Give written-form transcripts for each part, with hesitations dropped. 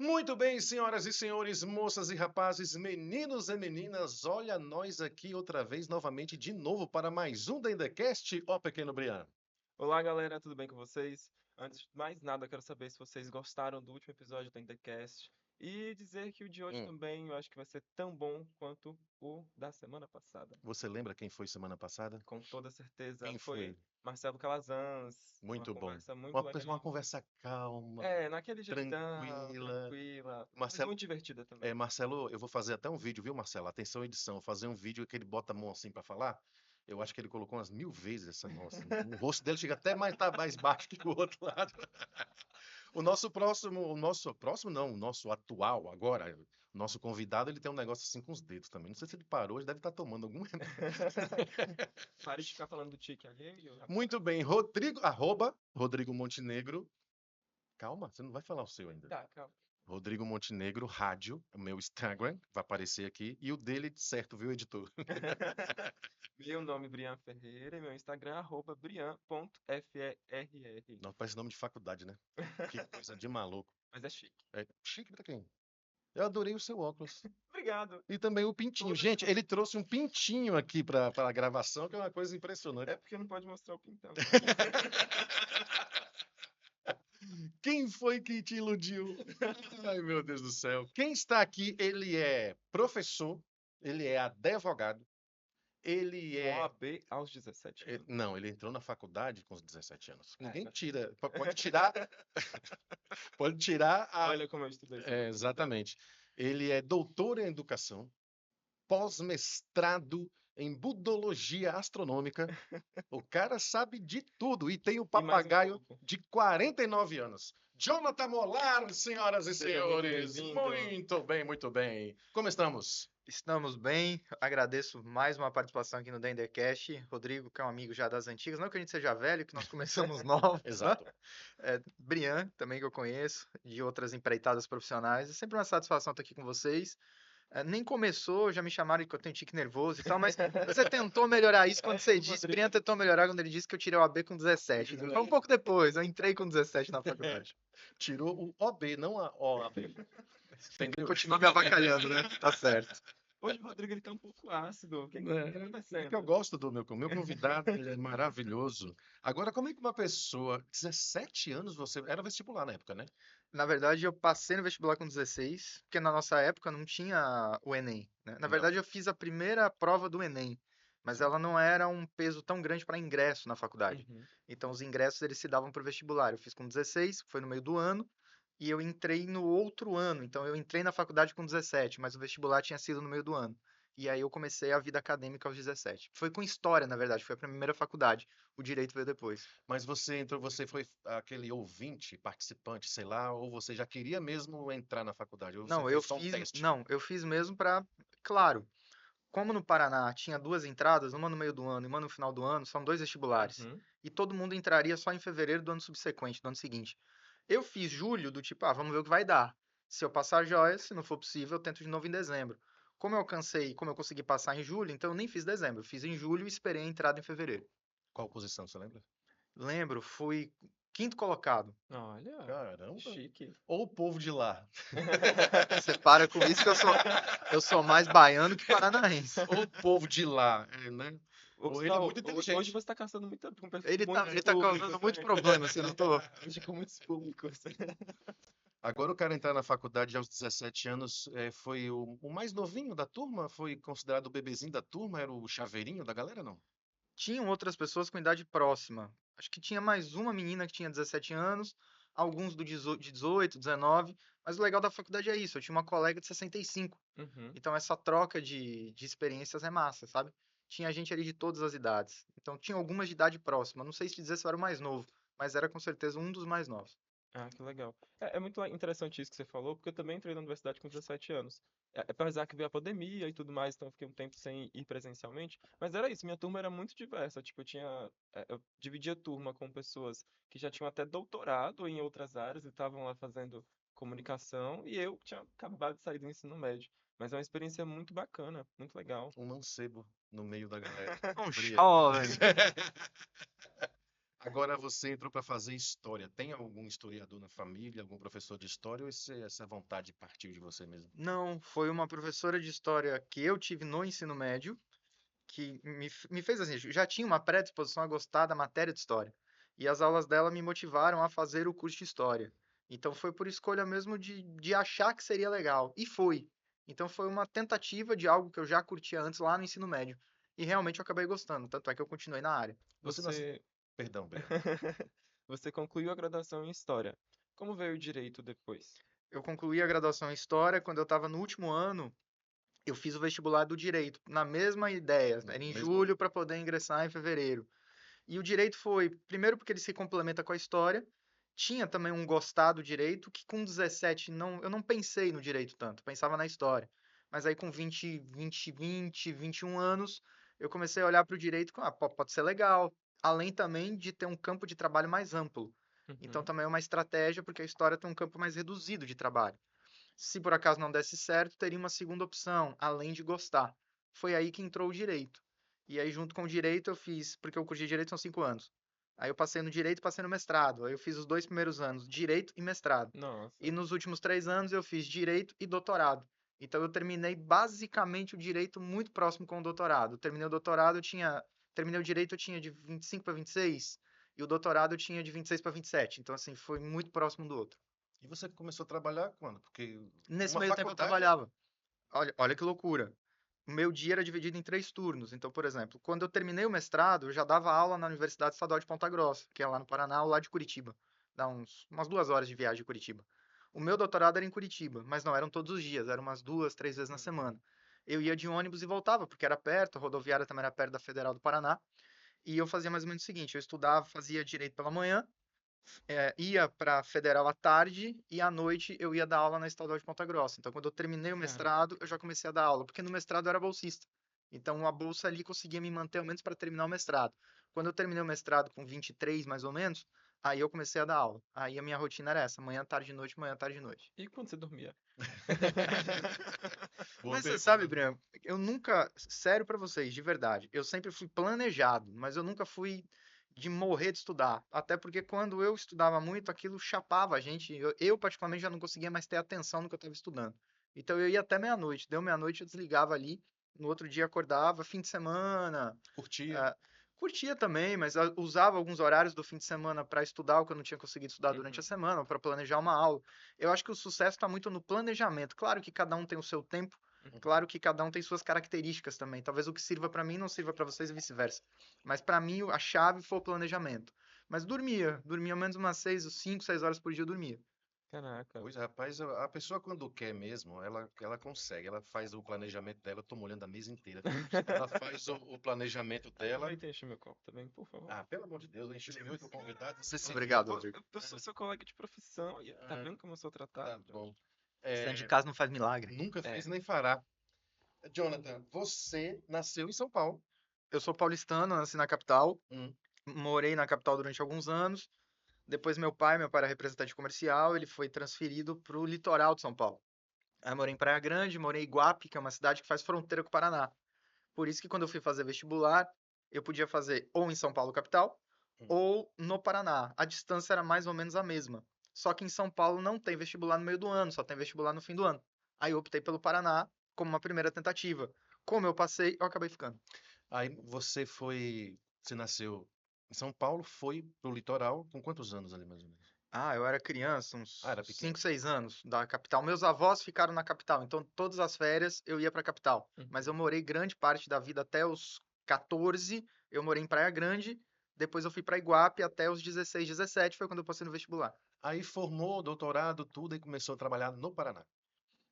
Muito bem, senhoras e senhores, moças e rapazes, meninos e meninas, olha nós aqui outra vez, novamente, de novo, para mais um DenderCast, ó pequeno Brian. Olá, galera, tudo bem com vocês? Antes de mais nada, eu quero saber se vocês gostaram do último episódio do Endercast e dizer que o de hoje Hum, também eu acho que vai ser tão bom quanto o da semana passada. Você lembra quem foi semana passada? Com toda certeza Quem foi foi? Marcelo Calazans, uma Muito bom. conversa muito Uma legal. conversa calma, Naquele jeitão, tranquila. tranquila, mas Marcelo, muito divertida também. Marcelo, eu vou fazer até um vídeo, viu, Marcelo? Atenção, edição, vou fazer um vídeo que ele bota a mão assim para falar. Eu acho que ele colocou umas 1000 vezes essa mão assim. O rosto dele chega até mais, tá mais baixo que o outro lado. O nosso próximo não, o nosso atual agora, o nosso convidado, ele tem um negócio assim com os dedos também. Não sei se ele parou, ele deve estar tomando algum remédio. Pare de ficar falando do tique alheio, Muito rapaz. bem, Rodrigo Montenegro. Calma, você não vai falar o seu ainda. Tá, calma. Rodrigo Montenegro, rádio, o meu Instagram, vai aparecer aqui, e o dele, certo, viu, editor? Meu nome é Brian Ferreira e meu Instagram é @brian.ferr. Não, parece nome de faculdade, né? Que coisa de maluco. Mas é chique. É chique pra quem? Eu adorei o seu óculos. Obrigado. E também o pintinho. Toda Gente, semana. ele trouxe um pintinho aqui para a gravação, que é uma coisa impressionante. É porque não pode mostrar o pintão. Quem foi que te iludiu? Ai, meu Deus do céu. Quem está aqui, ele é professor, ele é advogado, ele Com é. OAB aos 17 anos. Não, ele entrou na faculdade com os 17 anos. Ninguém Tá tira. Pode tirar. Pode tirar a. Olha como eu estudei sobre a vida dela. Exatamente. Ele é doutor em educação, pós-mestrado em budologia astronômica. O cara sabe de tudo e tem o E mais um papagaio pouco. de 49 anos. Jonathan Molar, senhoras e Seja muito senhores. bem-vindo. Muito bem, muito bem. Como estamos? Estamos bem, agradeço mais uma participação aqui no Dendercast. Rodrigo, que é um amigo já das antigas, não que a gente seja velho, que nós começamos novos, né? Exato. Brian, também que eu conheço, de outras empreitadas profissionais. É sempre uma satisfação estar aqui com vocês. Nem começou, já me chamaram de que eu tenho tique nervoso e tal, mas você tentou melhorar isso quando você O disse. Rodrigo. Brian tentou melhorar quando ele disse que eu tirei o AB com 17. Foi um pouco depois, eu entrei com 17 na faculdade. Tirou o OB, não a OAB. Entendeu? Continua me avacalhando, né? Tá certo. Hoje o Rodrigo ele tá um pouco ácido. O que tá É que acontecendo? eu gosto do meu convidado, ele é maravilhoso. Agora, como é que uma pessoa, 17 anos, você era vestibular na época, né? Na verdade, eu passei no vestibular com 16, porque na nossa época não tinha o Enem, né? Na Não. verdade, eu fiz a primeira prova do Enem, mas ela não era um peso tão grande para ingresso na faculdade. Uhum. Então, os ingressos eles se davam para o vestibular. Eu fiz com 16, foi no meio do ano, e eu entrei no outro ano. Então, eu entrei na faculdade com 17, mas o vestibular tinha sido no meio do ano. E aí eu comecei a vida acadêmica aos 17. Foi com história, na verdade, foi a primeira faculdade. O direito veio depois. Mas você entrou, você foi aquele ouvinte, participante, sei lá, ou você já queria mesmo entrar na faculdade, ou você Não, fez só um teste? eu fiz mesmo para, claro, como no Paraná tinha duas entradas, uma no meio do ano e uma no final do ano, são dois vestibulares. Uhum. E todo mundo entraria só em fevereiro do ano subsequente, do ano seguinte. Eu fiz julho do tipo, vamos ver o que vai dar. Se eu passar joia, se não for possível, eu tento de novo em dezembro. Como eu consegui passar em julho, então eu nem fiz dezembro. Eu fiz em julho e esperei a entrada em fevereiro. Qual posição, você lembra? Lembro, fui quinto colocado. Olha, que Caramba! chique. Ou o povo de lá, Você para com isso que eu sou mais baiano que paranaense. ou o povo de lá, né? Ou ele é Gustavo, muito hoje inteligente. você tá caçando muito, Ele tá causando muito problema, você notou? Hoje com muitos públicos. Agora o cara entrar na faculdade aos 17 anos, foi o mais novinho da turma? Foi considerado o bebezinho da turma? Era o chaveirinho da galera, não? Tinham outras pessoas com idade próxima. Acho que tinha mais uma menina que tinha 17 anos, alguns de 18, 19, mas o legal da faculdade é isso, eu tinha uma colega de 65. Uhum. Então essa troca de experiências é massa, sabe? Tinha gente ali de todas as idades. Então tinha algumas de idade próxima. Não sei se dizer se eu era o mais novo, mas era com certeza um dos mais novos. Ah, que legal. É muito interessante isso que você falou, porque eu também entrei na universidade com 17 anos. Apesar que veio a pandemia e tudo mais, então eu fiquei um tempo sem ir presencialmente. Mas era isso, minha turma era muito diversa. Tipo, eu dividia turma com pessoas que já tinham até doutorado em outras áreas e estavam lá fazendo comunicação, e eu tinha acabado de sair do ensino médio. Mas é uma experiência muito bacana, muito legal. Um mancebo no meio da galera. Um Fria. jovem. Agora você entrou para fazer história. Tem algum historiador na família, algum professor de história, ou essa vontade partiu de você mesmo? Não, foi uma professora de história que eu tive no ensino médio, que me fez assim, já tinha uma predisposição a gostar da matéria de história. E as aulas dela me motivaram a fazer o curso de história. Então foi por escolha mesmo de achar que seria legal. E foi. Então foi uma tentativa de algo que eu já curtia antes lá no ensino médio. E realmente eu acabei gostando. Tanto é que eu continuei na área. Você nasceu... Você Perdão, Breno. você concluiu a graduação em História. Como veio o direito depois? Eu concluí a graduação em História. Quando eu estava no último ano, eu fiz o vestibular do Direito. Na mesma ideia. Era em Mesmo... julho para poder ingressar em fevereiro. E o direito foi, primeiro porque ele se complementa com a história, tinha também um gostar do direito, que com 17 não, eu não pensei no direito tanto, pensava na história. Mas aí com 21 anos, eu comecei a olhar para o direito com, pode ser legal, além também de ter um campo de trabalho mais amplo. Então Uhum. também é uma estratégia, porque a história tem um campo mais reduzido de trabalho. Se por acaso não desse certo, teria uma segunda opção, além de gostar. Foi aí que entrou o direito. E aí, junto com o direito, eu fiz, porque o curso de direito são 5 anos. Aí eu passei no direito e passei no mestrado. Aí eu fiz os 2 primeiros anos, direito e mestrado. E Nossa, nos últimos 3 anos eu fiz direito e doutorado. Então eu terminei basicamente o direito muito próximo com o doutorado. Terminei o doutorado, terminei o direito, eu tinha de 25 para 26, e o doutorado eu tinha de 26 para 27. Então, assim, foi muito próximo do outro. E você começou a trabalhar quando? Porque Nesse uma meio tempo eu faculdade... trabalhava. Olha que loucura. O meu dia era dividido em 3 turnos. Então, por exemplo, quando eu terminei o mestrado, eu já dava aula na Universidade Estadual de Ponta Grossa, que é lá no Paraná, ou lá de Curitiba. Dá umas 2 horas de viagem de Curitiba. O meu doutorado era em Curitiba, mas não eram todos os dias, eram umas 2, 3 vezes na semana. Eu ia de ônibus e voltava, porque era perto, a rodoviária também era perto da Federal do Paraná. E eu fazia mais ou menos o seguinte: eu estudava, fazia direito pela manhã, ia para Federal à tarde e à noite eu ia dar aula na Estadual de Ponta Grossa. Então, quando eu terminei o cara, mestrado, eu já comecei a dar aula, porque no mestrado eu era bolsista. Então, a bolsa ali conseguia me manter ao menos para terminar o mestrado. Quando eu terminei o mestrado com 23, mais ou menos, aí eu comecei a dar aula. Aí a minha rotina era essa: manhã, tarde, noite, manhã, tarde, noite. e quando você dormia? Boa Mas você sabe, pergunta. Breno, eu nunca, sério pra vocês, de verdade, eu sempre fui planejado, mas eu nunca fui de morrer de estudar. Até porque quando eu estudava muito, aquilo chapava a gente. Eu particularmente, já não conseguia mais ter atenção no que eu estava estudando. Então eu ia até meia-noite. Deu meia-noite, eu desligava ali. No outro dia acordava, fim de semana. Curtia? ah, Curtia também, mas usava alguns horários do fim de semana para estudar o que eu não tinha conseguido estudar durante a Uhum. semana, para planejar uma aula. Eu acho que o sucesso está muito no planejamento. Claro que cada um tem o seu tempo. Uhum. Claro que cada um tem suas características também. Talvez o que sirva para mim não sirva para vocês e vice-versa. Mas para mim a chave foi o planejamento. Mas dormia menos umas 5, 6 horas por dia eu dormia. Caraca. Pois, rapaz, a pessoa quando quer mesmo, ela consegue. Ela faz o planejamento dela. Eu tô molhando a mesa inteira. Ela faz o planejamento dela. Aproveita e enche meu copo também, por favor. Ah, pelo amor de Deus, enche o meu convidado. Você se vira. Obrigado, Rodrigo. Eu sou seu colega de profissão. E tá Ah, vendo como eu sou tá tratado, bom. Josh? Santo de É, casa não faz milagre. nunca É. fez nem fará. Jonathan, você nasceu em São Paulo. Eu sou paulistano, nasci na capital, Hum. morei na capital durante alguns anos. Depois meu pai era representante comercial, ele foi transferido para o litoral de São Paulo. Aí eu morei em Praia Grande, morei em Iguape, que é uma cidade que faz fronteira com o Paraná. Por isso que quando eu fui fazer vestibular, eu podia fazer ou em São Paulo capital Hum. ou no Paraná. A distância era mais ou menos a mesma. Só que em São Paulo não tem vestibular no meio do ano, só tem vestibular no fim do ano. Aí eu optei pelo Paraná como uma primeira tentativa. Como eu passei, eu acabei ficando. Aí você nasceu em São Paulo, foi pro litoral com quantos anos ali mais ou menos? Eu era criança, Ah, uns era 5, pequeno. 6 anos da capital. Meus avós ficaram na capital, então todas as férias eu ia para a capital. Mas eu Uhum. morei grande parte da vida até os 14, eu morei em Praia Grande, depois eu fui para Iguape até os 16, 17, foi quando eu passei no vestibular. Aí formou, doutorado, tudo e começou a trabalhar no Paraná.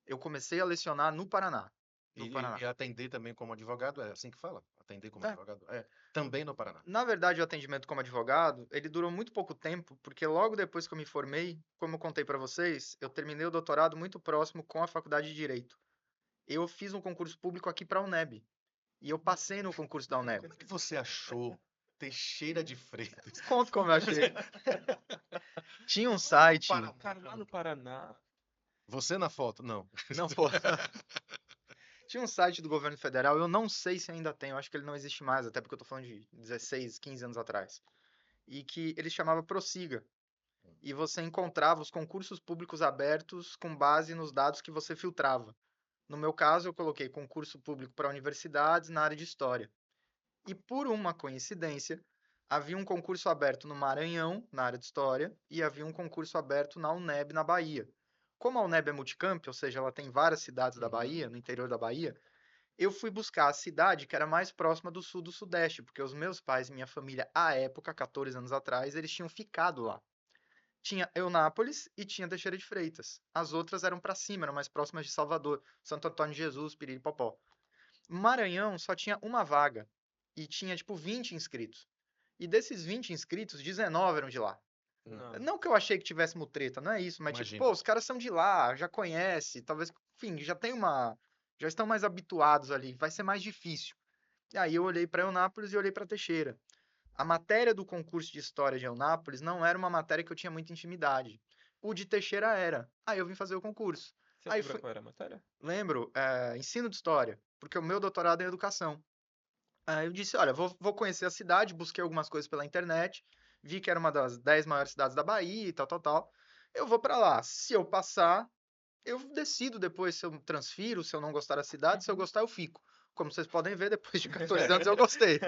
Eu comecei a lecionar no Paraná. E, No e- Paraná. e atender também como advogado, é assim que fala? Atender como É, advogado? É, também no Paraná. na verdade, o atendimento como advogado, ele durou muito pouco tempo, porque logo depois que eu me formei, como eu contei para vocês, eu terminei o doutorado muito próximo com a faculdade de Direito. Eu fiz um concurso público aqui para a UNEB. E eu passei no concurso da UNEB. Como é que você achou Teixeira de Freitas? Conto como eu achei. Tinha um Lá no site. Paraná. Cara, lá no Paraná. Você na foto? Não. Não, pô. Tinha um site do governo federal, eu não sei se ainda tem, eu acho que ele não existe mais, até porque eu tô falando de 16, 15 anos atrás. e que ele chamava Prossiga. E você encontrava os concursos públicos abertos com base nos dados que você filtrava. No meu caso, eu coloquei concurso público para universidades na área de história. E por uma coincidência, havia um concurso aberto no Maranhão, na área de história, e havia um concurso aberto na UNEB, na Bahia. Como a UNEB é multicamp, ou seja, ela tem várias cidades da Uhum. Bahia, no interior da Bahia, eu fui buscar a cidade que era mais próxima do sul do sudeste, porque os meus pais e minha família, à época, 14 anos atrás, eles tinham ficado lá. Tinha Eunápolis e tinha Teixeira de Freitas. As outras eram para cima, eram mais próximas de Salvador, Santo Antônio de Jesus, Piripopó. Maranhão só tinha uma vaga e tinha tipo 20 inscritos. E desses 20 inscritos, 19 eram de lá. Não. Não que eu achei que tivéssemos treta, não é isso, mas tipo, Imagina. pô, os caras são de lá, já conhece, talvez, enfim, já estão mais habituados ali, vai ser mais difícil. E aí eu olhei para Eunápolis e olhei para Teixeira. A matéria do concurso de história de Eunápolis não era uma matéria que eu tinha muita intimidade. O de Teixeira era. Aí eu vim fazer o concurso. Você Aí lembra fui, qual era a matéria? lembro, ensino de história, porque o meu doutorado é em educação. Aí eu disse, olha, vou conhecer a cidade, busquei algumas coisas pela internet, vi que era uma das 10 maiores cidades da Bahia e tal, tal, tal. Eu vou para lá. Se eu passar, eu decido depois se eu transfiro, se eu não gostar da cidade, se eu Uhum. gostar, eu fico. Como vocês podem ver, depois de 14 anos eu gostei.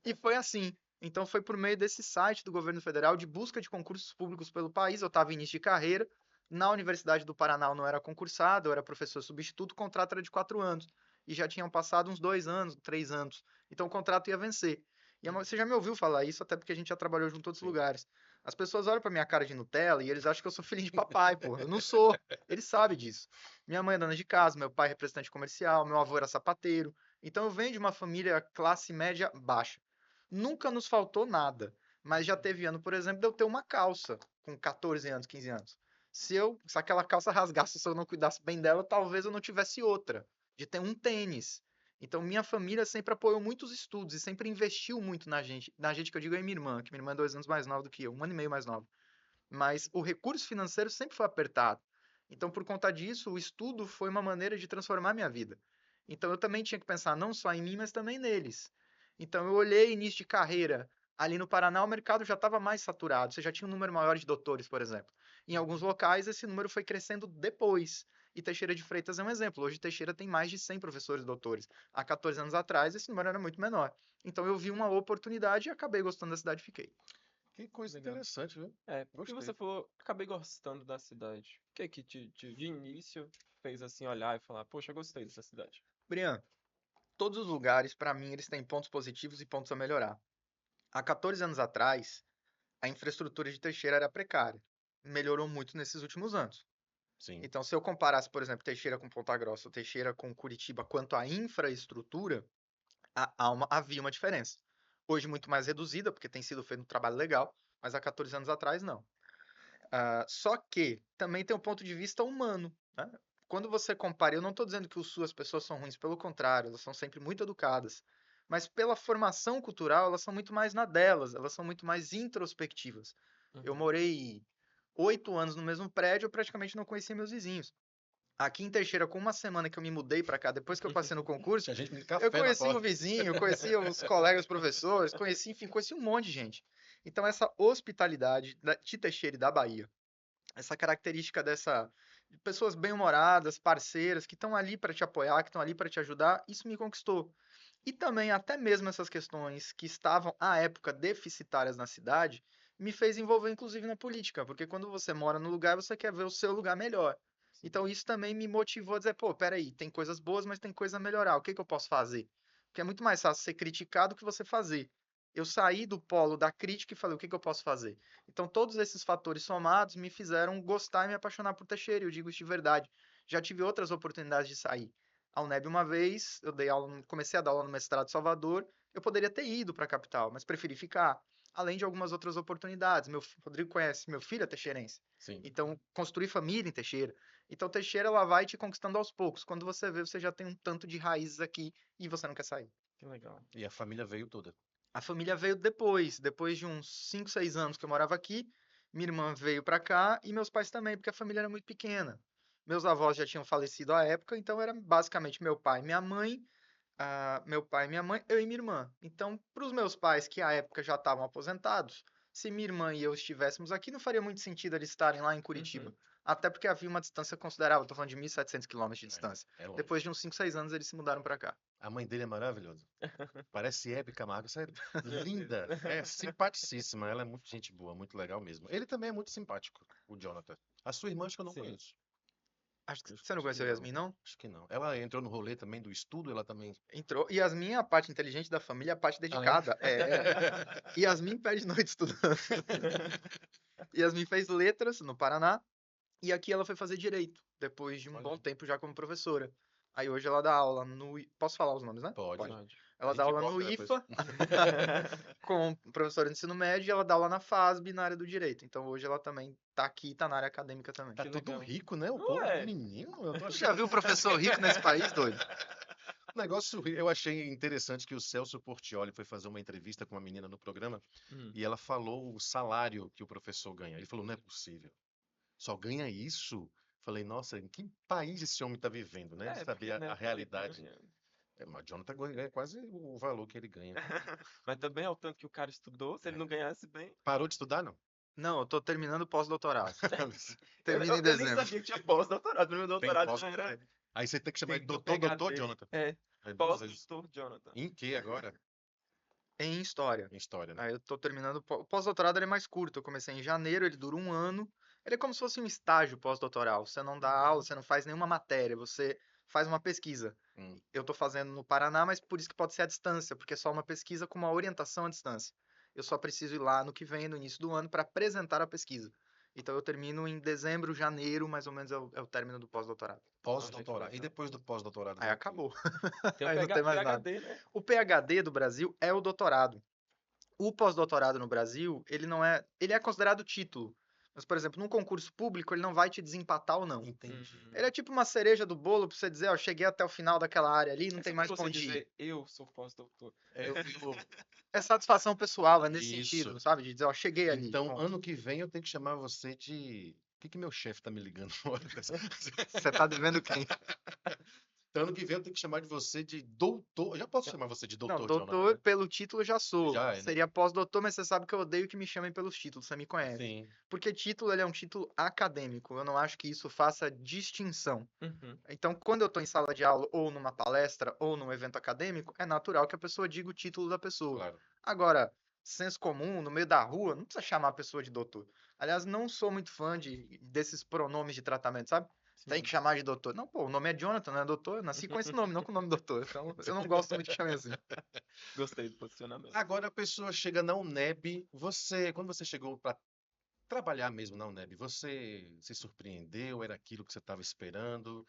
E foi assim. Então foi por meio desse site do governo federal de busca de concursos públicos pelo país. Eu estava em início de carreira. Na Universidade do Paraná eu não era concursado, eu era professor substituto, o contrato era de 4 anos. E já tinham passado uns 2 anos, 3 anos. Então o contrato ia vencer. E você já me ouviu falar isso, até porque a gente já trabalhou junto em outros Sim. lugares. As pessoas olham pra minha cara de Nutella e eles acham que eu sou filhinho de papai, pô. Eu não sou. Eles sabem disso. Minha mãe é dona de casa, meu pai é representante comercial, meu avô era sapateiro. Então eu venho de uma família classe média baixa. Nunca nos faltou nada, mas já teve ano, por exemplo, de eu ter uma calça com 14 anos, 15 anos. Se aquela calça rasgasse, se eu não cuidasse bem dela, talvez eu não tivesse outra, de ter um tênis. Então minha família sempre apoiou muitos estudos e sempre investiu muito na gente que eu digo é minha irmã, que minha irmã é 2 anos mais nova do que eu, 1 ano e meio mais nova. Mas o recurso financeiro sempre foi apertado. Então, por conta disso, o estudo foi uma maneira de transformar minha vida. Então, eu também tinha que pensar não só em mim, mas também neles. Então, eu olhei início de carreira. Ali no Paraná, o mercado já estava mais saturado. Você já tinha um número maior de doutores, por exemplo. Em alguns locais, esse número foi crescendo depois. E Teixeira de Freitas é um exemplo. Hoje, Teixeira tem mais de 100 professores doutores. Há 14 anos atrás, esse número era muito menor. Então, eu vi uma oportunidade e acabei gostando da cidade e fiquei. Que coisa Legal. interessante, viu? E Gostei. você falou, acabei gostando da cidade. O que é que de início fez assim olhar e falar, poxa, eu gostei dessa cidade? Brian, todos os lugares, para mim, eles têm pontos positivos e pontos a melhorar. Há 14 anos atrás, a infraestrutura de Teixeira era precária. Melhorou muito nesses últimos anos. Sim. Então, se eu comparasse, por exemplo, Teixeira com Ponta Grossa ou Teixeira com Curitiba quanto à infraestrutura, havia uma diferença. Hoje, muito mais reduzida, porque tem sido feito um trabalho legal, mas há 14 anos atrás, não. Só que também tem um ponto de vista humano, né? Quando você compara, eu não estou dizendo que o Sul as pessoas são ruins, pelo contrário, elas são sempre muito educadas. Mas pela formação cultural, elas são muito mais na delas, elas são muito mais introspectivas. Eu Uhum. morei 8 anos no mesmo prédio, eu praticamente não conhecia meus vizinhos. Aqui em Teixeira, com uma semana que eu me mudei para cá, depois que eu passei no concurso, Tinha gente pedindo eu café na conheci o porta. vizinho, conheci os colegas professores, enfim, conheci um monte de gente. Então, essa hospitalidade de Teixeira e da Bahia, essa característica dessa de pessoas bem-humoradas, parceiras, que estão ali para te apoiar, que estão ali para te ajudar, isso me conquistou. E também, até mesmo essas questões que estavam, à época, deficitárias na cidade, me fez envolver, inclusive, na política, porque quando você mora no lugar, você quer ver o seu lugar melhor. Sim. Então, isso também me motivou a dizer, pô, peraí, tem coisas boas, mas tem coisa a melhorar, o que que eu posso fazer? Porque é muito mais fácil ser criticado do que você fazer. Eu saí do polo da crítica e falei, o que que eu posso fazer? Então, todos esses fatores somados me fizeram gostar e me apaixonar por Teixeira, eu digo isso de verdade. Já tive outras oportunidades de sair. A UNEB uma vez, eu dei aula, comecei a dar aula no mestrado de Salvador, eu poderia ter ido para a capital, mas preferi ficar, além de algumas outras oportunidades. Rodrigo conhece, meu filho é teixeirense, Sim. então construí família em Teixeira. Então Teixeira ela vai te conquistando aos poucos. Quando você vê, você já tem um tanto de raízes aqui e você não quer sair. Que legal. E a família veio toda. A família veio depois de uns 5, 6 anos que eu morava aqui. Minha irmã veio para cá e meus pais também, porque a família era muito pequena. Meus avós já tinham falecido à época, então era basicamente meu pai e minha mãe, meu pai e minha mãe, eu e minha irmã. Então, para os meus pais, que à época já estavam aposentados, se minha irmã e eu estivéssemos aqui, não faria muito sentido eles estarem lá em Curitiba. Uhum. Até porque havia uma distância considerável, tô falando de 1.700 quilômetros de distância. É longe. Depois de uns 5, 6 anos, eles se mudaram pra cá. A mãe dele é maravilhosa. Parece Hebe Camargo, isso é Meu linda, Deus. é simpaticíssima, ela é muito gente boa, muito legal mesmo. Ele também é muito simpático, o Jonathan. A sua irmã acho que eu não Sim. conheço. Acho que Acho você não que conheceu não. Yasmin, não? Acho que não. Ela entrou no rolê também do estudo, ela também. Entrou. Yasmin é a parte inteligente da família, a parte Ah, é? dedicada. Yasmin perde noite estudando. Yasmin fez letras no Paraná e aqui ela foi fazer direito, depois de um Olha bom aí. tempo já como professora. Aí hoje ela dá aula no. Posso falar os nomes, né? Pode. Pode. A Ela dá gente aula no corta depois. IFA, com professora de ensino médio, e ela dá aula na FASB, na área do direito. Então hoje ela também tá aqui, tá na área acadêmica também. Tá Que tudo legal. rico, né? O Não povo, é? menino, eu tô Você já achando. viu professor rico nesse país, doido? O negócio, eu achei interessante que o Celso Portiolli foi fazer uma entrevista com uma menina no programa Hum. e ela falou o salário que o professor ganha. Ele falou, não é possível. Só ganha isso? Falei, nossa, em que país esse homem está vivendo, né? De É, saber porque, né, a o que ele realidade. ganha. É, mas Jonathan ganha quase o valor que ele ganha. Mas também é o tanto que o cara estudou, se ele É. não ganhasse bem. Parou de estudar, não? Não, eu tô terminando o pós-doutorado. Eu, Termina eu, em eu nem dezembro. sabia que tinha pós-doutorado. Meu Tem doutorado pós. já era Aí você tem que chamar de feito doutor PhD. Jonathan. É, É duas vezes. pós-doutor Jonathan. Em que agora? Em história. Em história, né? Aí eu tô terminando. O pós-doutorado ele é mais curto. Eu comecei em janeiro, ele dura um ano. Ele é como se fosse um estágio pós-doutoral. Você não dá aula, você não faz nenhuma matéria, você faz uma pesquisa. Hum. Eu tô fazendo no Paraná, mas por isso que pode ser à distância, porque é só uma pesquisa com uma orientação à distância. Eu só preciso ir lá no que vem, no início do ano, para apresentar a pesquisa. Então eu termino em dezembro, janeiro, mais ou menos é o término do pós-doutorado. Nossa, que Pós-doutorado. E legal. depois do pós-doutorado Aí vem o quê? acabou. Tem o Aí não tem mais nada. PhD, né? O PhD do Brasil é o doutorado. O pós-doutorado no Brasil, ele é considerado título. Mas, por exemplo, num concurso público, ele não vai te desempatar ou não. Entendi. Ele é tipo uma cereja do bolo pra você dizer, ó, cheguei até o final daquela área ali, não É tem só mais pra pra você onde ir. dizer, eu sou pós-doutor. É, É satisfação pessoal, é nesse Isso. sentido, sabe? De dizer, ó, cheguei ali. Então, ponto. ano que vem eu tenho que chamar você de. O que que meu chefe tá me ligando uma hora dessa? Você tá devendo quem? Então, ano que vem eu tenho que chamar de você de doutor. Eu já posso chamar você de Não, doutor, Jonathan, doutor, né? pelo título eu já sou. Já é, né? Seria pós-doutor, mas você sabe que eu odeio que me chamem pelos títulos, você me conhece. Sim. Porque título, ele é um título acadêmico. Eu não acho que isso faça distinção. Uhum. Então, quando eu estou em sala de aula, ou numa palestra, ou num evento acadêmico, é natural que a pessoa diga o título da pessoa. Claro. Agora, senso comum, no meio da rua, não precisa chamar a pessoa de doutor. Aliás, não sou muito fã desses pronomes de tratamento, sabe? Tem que Sim. chamar de doutor. Não, pô, o nome é Jonathan, não é doutor? Eu nasci com esse nome, não com o nome doutor. Então, eu não gosto muito que chamem assim. Gostei do posicionamento. Agora a pessoa chega na UNEB, quando você chegou para trabalhar mesmo na UNEB, você se surpreendeu? Era aquilo que você estava esperando?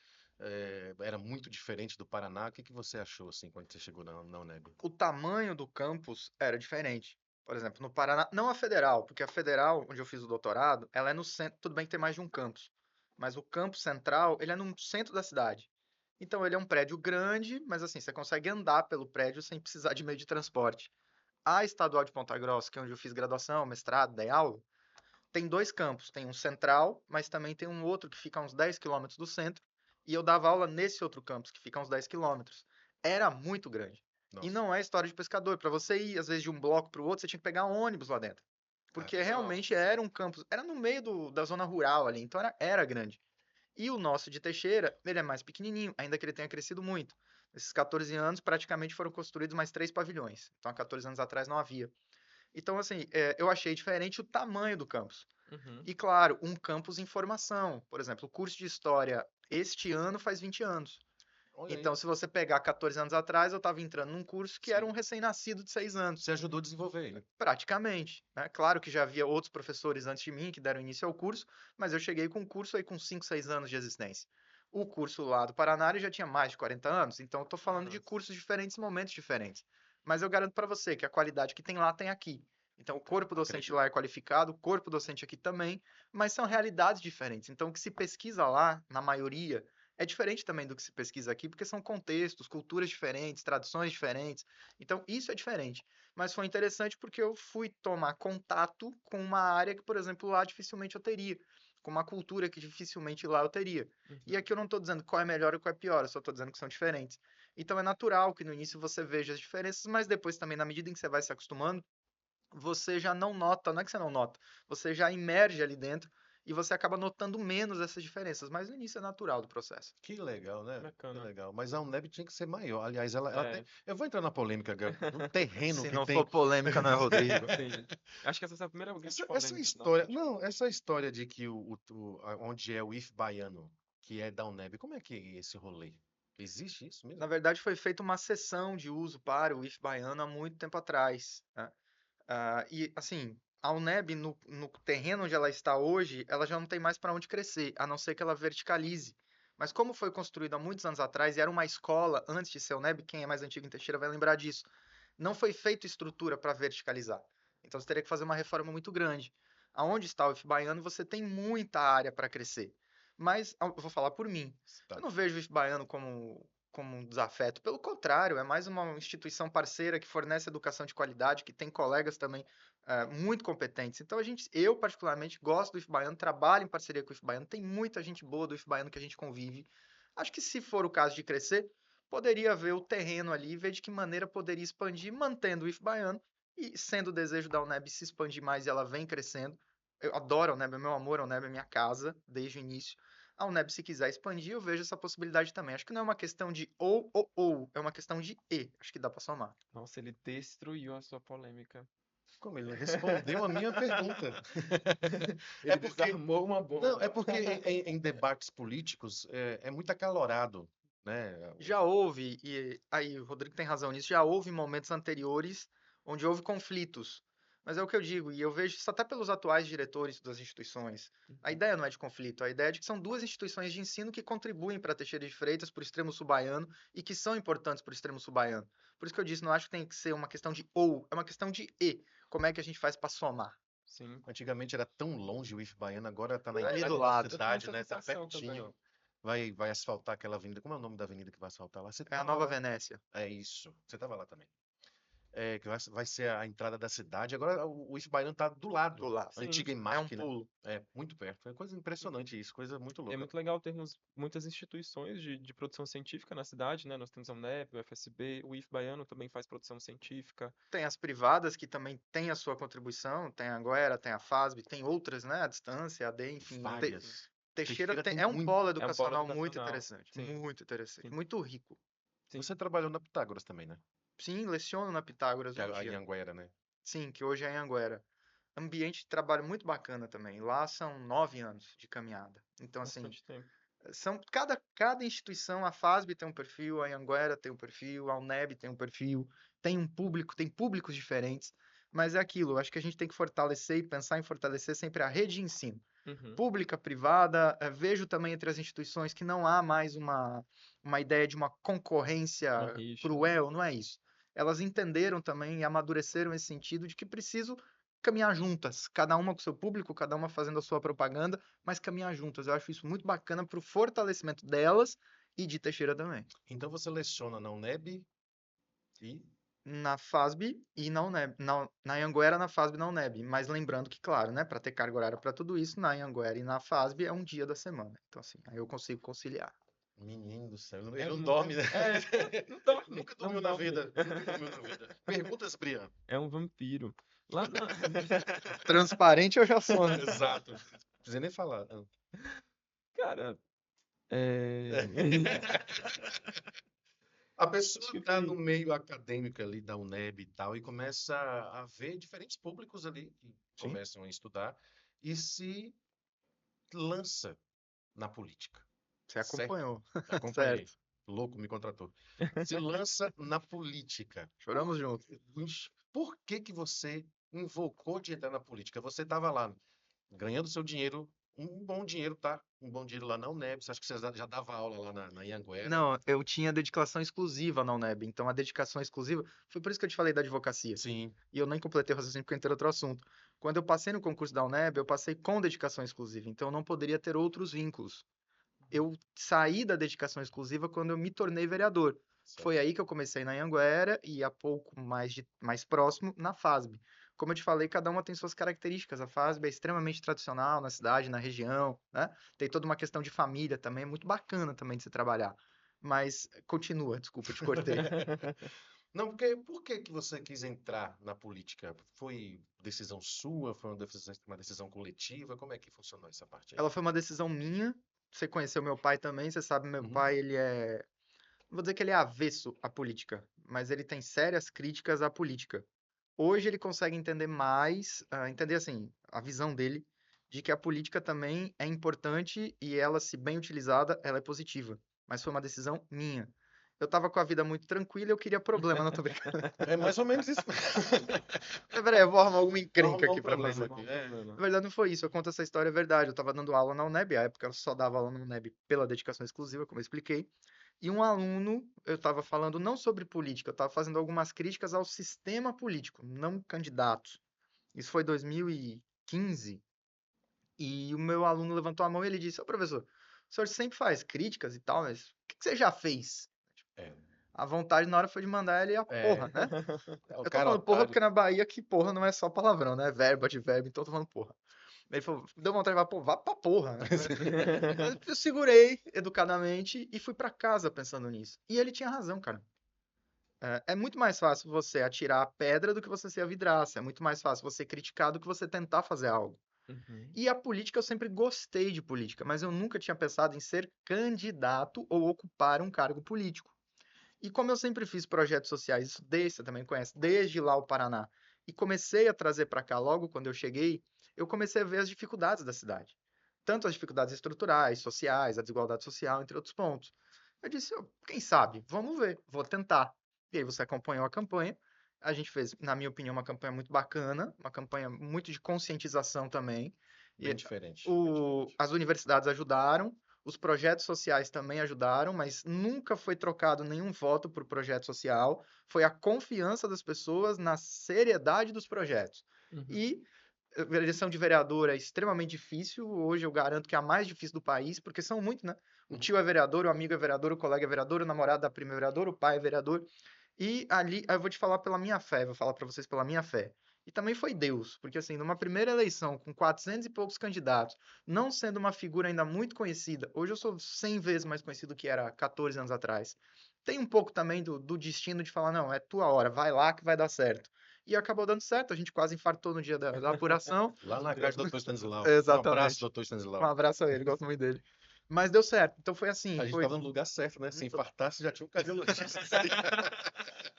Era muito diferente do Paraná? O que que você achou assim quando você chegou na UNEB? O tamanho do campus era diferente. Por exemplo, no Paraná, não a federal, porque a federal, onde eu fiz o doutorado, ela é no centro, tudo bem que tem mais de um campus, mas o campus central, ele é no centro da cidade. Então ele é um prédio grande, mas assim, você consegue andar pelo prédio sem precisar de meio de transporte. A Estadual de Ponta Grossa, que é onde eu fiz graduação, mestrado, dei aula, tem dois campos, tem um central, mas também tem um outro que fica a uns 10 quilômetros do centro, e eu dava aula nesse outro campus, que fica a uns 10 quilômetros. Era muito grande. E Nossa. não é história de pescador. Para você ir, às vezes, de um bloco para o outro, você tinha que pegar um ônibus lá dentro. Porque realmente era um campus, era no meio da zona rural ali, então era grande. E o nosso de Teixeira, ele é mais pequenininho, ainda que ele tenha crescido muito. Nesses 14 anos, praticamente foram construídos mais 3 pavilhões. Então, há 14 anos atrás não havia. Então, assim, eu achei diferente o tamanho do campus. Uhum. E, claro, um campus em formação. Por exemplo, o curso de História este ano faz 20 anos. Olha aí. Então, se você pegar 14 anos atrás, eu estava entrando num curso que era Sim. um recém-nascido de 6 anos. Você ajudou a desenvolver ele. Praticamente, né? Claro que já havia outros professores antes de mim que deram início ao curso, mas eu cheguei com um curso aí com 5, 6 anos de existência. O curso lá do Paraná ele já tinha mais de 40 anos, então eu estou falando de Nossa. cursos diferentes, momentos diferentes. Mas eu garanto para você que a qualidade que tem lá tem aqui. Então, o corpo docente Acredito. lá é qualificado, o corpo docente aqui também, mas são realidades diferentes. Então, o que se pesquisa lá, na maioria, é diferente também do que se pesquisa aqui, porque são contextos, culturas diferentes, tradições diferentes. Então, isso é diferente. Mas foi interessante porque eu fui tomar contato com uma área que, por exemplo, lá dificilmente eu teria, com uma cultura que dificilmente lá eu teria. E Uhum. aqui eu não estou dizendo qual é melhor ou qual é pior, eu só estou dizendo que são diferentes. Então é natural que no início você veja as diferenças, mas depois também, na medida em que você vai se acostumando, você já não nota, não é que você não nota, você já imerge ali dentro e você acaba notando menos essas diferenças, mas no início é natural do processo. Que legal, né? Que Bacana. legal. Mas a UNEB tinha que ser maior. Aliás, ela tem. É, Eu vou entrar na polêmica agora. Do terreno Se que não tem. for polêmica, não é Rodrigo. sim. Acho que essa é a primeira grande Essa polêmica do história. Nordeste. Não, essa história de que onde é o IF baiano, que é da UNEB, como é que é esse rolê? Existe isso Na mesmo? verdade, foi feita uma sessão de uso para o IF baiano há muito tempo atrás, né? E assim, a UNEB, no terreno onde ela está hoje, ela já não tem mais para onde crescer, a não ser que ela verticalize. Mas como foi construída há muitos anos atrás e era uma escola antes de ser a UNEB, quem é mais antigo em Teixeira vai lembrar disso, não foi feita estrutura para verticalizar. Então você teria que fazer uma reforma muito grande. Aonde está o IF Baiano, você tem muita área para crescer. Mas eu vou falar por mim. Eu Tá. não vejo o IF Baiano como um desafeto. Pelo contrário, é mais uma instituição parceira que fornece educação de qualidade, que tem colegas também muito competentes. Então eu particularmente gosto do IF Baiano, trabalho em parceria com o IF Baiano, tem muita gente boa do IF Baiano que a gente convive. Acho que se for o caso de crescer, poderia ver o terreno ali e ver de que maneira poderia expandir, mantendo o IF Baiano e sendo o desejo da UNEB se expandir mais e ela vem crescendo. Eu adoro a UNEB, é meu amor, a UNEB é minha casa desde o início. A UNEB, se quiser expandir, eu vejo essa possibilidade também. Acho que não é uma questão de ou, é uma questão de e. Acho que dá para somar. Nossa, ele destruiu a sua polêmica. Como ele respondeu a minha pergunta. É Ele porque. desarmou uma Não, é bomba. porque em debates políticos é muito acalorado, né? Já houve, e aí o Rodrigo tem razão nisso, já houve momentos anteriores onde houve conflitos. Mas é o que eu digo, e eu vejo isso até pelos atuais diretores das instituições. A ideia não é de conflito, a ideia é de que são duas instituições de ensino que contribuem para Teixeira de Freitas, para o extremo sul-baiano, e que são importantes para o extremo sul-baiano. Por isso que eu disse, não acho que tem que ser uma questão de ou, é uma questão de e. Como é que a gente faz para somar? Sim. Antigamente era tão longe o IF Baiano, agora tá na Ali entrada do da lado. Eu tenho cidade, essa né? Tá sensação também. pertinho. Vai asfaltar aquela avenida. Como é o nome da avenida que vai asfaltar lá? Você É a tava Nova lá. Venécia. É isso. Você tava lá também. É, que vai ser a entrada da cidade. Agora o IF Baiano tá do Do lado. lado. Sim. Antiga É um Emarc, né? pulo. É, muito perto. É coisa impressionante isso, coisa muito É louca. muito legal termos muitas instituições de produção científica na cidade, né? Nós temos a UNEP, o FSB, o IF Baiano também faz produção científica. Tem as privadas que também têm a sua contribuição, tem a Anguera, tem a FASB, tem outras, né? A distância, a AD, enfim. Várias. Teixeira Teixeira tem é um muito. polo É um polo educacional educacional. Sim, muito interessante, sim, muito rico. sim. Você trabalhou na Pitágoras também, né? Sim, leciono na Pitágoras Que é um a dia. Anhanguera, né? Sim, que hoje é em Anguera. Ambiente de trabalho muito bacana também. Lá são 9 anos de caminhada. Então, assim, Bastante tempo. cada instituição, a FASB tem um perfil, a Anhanguera tem um perfil, a UNEB tem um perfil, tem um público, tem públicos diferentes, mas é aquilo, eu acho que a gente tem que fortalecer e pensar em fortalecer sempre a rede de ensino, Uhum. pública, privada, vejo também entre as instituições que não há mais uma ideia de uma Uma concorrência rixa. cruel, não é isso. Elas entenderam também e amadureceram esse sentido de que preciso caminhar juntas, cada uma com seu público, cada uma fazendo a sua propaganda, mas caminhar juntas. Eu acho isso muito bacana para o fortalecimento delas e de Teixeira também. Então você leciona na UNEB e. Na FASB e na UNEB. Na Anhanguera, na FASB e na UNEB. Mas lembrando que, claro, né, para ter carga horária para tudo isso, na Anhanguera e na FASB é um dia da semana. Então, assim, aí eu consigo conciliar. Menino do céu, ele É não muita. dorme, né? Não dorme, Nunca não dormiu na dorme. vida. Nunca dormiu na vida. Perguntas, Brian. É um vampiro. Lá na... Transparente eu já sou, né? Exato. Não precisa nem falar. Cara, é... A Acho pessoa que está no foi... meio acadêmico ali da UNEB e tal, e começa a ver diferentes públicos ali que Sim, começam a estudar e se lança na política, você certo? acompanhou. Acompanhei. Certo. Louco, me contratou. Se lança na política. Choramos juntos. Por que que você invocou de entrar na política? Você estava lá ganhando seu dinheiro, um bom dinheiro, tá? Um bom dinheiro lá na UNEB. Você acha que você já dava aula lá na Anhanguera? Não, eu tinha dedicação exclusiva na UNEB. Então, a dedicação exclusiva. Foi por isso que eu te falei da advocacia. Sim. E eu nem completei o raciocínio porque eu entrei em outro assunto. Quando eu passei no concurso da UNEB, eu passei com dedicação exclusiva. Então, eu não poderia ter outros vínculos. Eu saí da dedicação exclusiva quando eu me tornei vereador. Foi Certo. aí que eu comecei na Anhanguera e há pouco mais próximo na FASB. Como eu te falei, cada uma tem suas características. A FASB é extremamente tradicional na cidade, na região, né? Tem toda uma questão de família também, é muito bacana também de se trabalhar. Mas continua, desculpa, eu te cortei. Não, porque por que que você quis entrar na política? Foi decisão sua? Foi uma decisão coletiva? Como é que funcionou essa parte aí? Ela foi uma decisão minha. Você conheceu meu pai também, você sabe, meu Uhum. pai, ele é, não vou dizer que ele é avesso à política, mas ele tem sérias críticas à política. Hoje ele consegue entender mais, entender assim, a visão dele de que a política também é importante e ela, se bem utilizada, ela é positiva. Mas foi uma decisão minha. Eu tava com a vida muito tranquila, eu queria problema, não tô brincando. É mais ou menos isso. Peraí, eu vou arrumar alguma Vou encrenca arrumar um aqui pra problema você. aqui. Arrumar um problema. Na verdade, não foi isso. Eu conto essa história, é verdade. Eu tava dando aula na UNEB, à época eu só dava aula na UNEB pela dedicação exclusiva, como eu expliquei. E um aluno, eu estava falando não sobre política, eu estava fazendo algumas críticas ao sistema político, não candidatos. Isso foi 2015. E o meu aluno levantou a mão e ele disse: Ô professor, o senhor sempre faz críticas e tal, mas o que que você já fez? É, A vontade na hora foi de mandar ele a porra, é, né? é o Eu tô cara falando porra otário. porque na Bahia que porra não é só palavrão, né? É verbo, advérbio, então eu tô falando porra. Ele falou, deu vontade de falar, pô, vá pra porra, né? Mas eu segurei educadamente e fui pra casa pensando nisso. E ele tinha razão, cara. É muito mais fácil você atirar a pedra do que você ser a vidraça. É muito mais fácil você criticar do que você tentar fazer algo. Uhum. E a política, eu sempre gostei de política, mas eu nunca tinha pensado em ser candidato ou ocupar um cargo político. E como eu sempre fiz projetos sociais, isso desde, você também conhece, desde lá o Paraná, e comecei a trazer para cá logo quando eu cheguei, eu comecei a ver as dificuldades da cidade. Tanto as dificuldades estruturais, sociais, a desigualdade social, entre outros pontos. Eu disse, "Ô, quem sabe? Vamos ver, vou tentar." E aí você acompanhou a campanha. A gente fez, na minha opinião, uma campanha muito bacana, uma campanha muito de conscientização também. Bem E diferente, bem diferente. as universidades ajudaram, os projetos sociais também ajudaram, mas nunca foi trocado nenhum voto por projeto social. Foi a confiança das pessoas na seriedade dos projetos. Uhum. E a eleição de vereador é extremamente difícil. Hoje eu garanto que é a mais difícil do país, porque são muitos, né? O Uhum. tio é vereador, o amigo é vereador, o colega é vereador, o namorado da prima é vereador, o pai é vereador. E ali, eu vou te falar pela minha fé, vou falar para vocês pela minha fé. E também foi Deus, porque assim, numa primeira eleição com 400 e poucos candidatos, não sendo uma figura ainda muito conhecida, hoje eu sou 100 vezes mais conhecido que era 14 anos atrás. Tem um pouco também do destino de falar, não, é tua hora, vai lá que vai dar certo. E acabou dando certo, a gente quase infartou no dia da apuração. Lá na casa do doutor Stanislau. Um abraço, Exatamente. doutor Um Stanislau. abraço a ele, gosto muito dele. Mas deu certo, então foi assim, A gente foi. estava no lugar certo, né? Se infartasse, já tinha um cardiologista.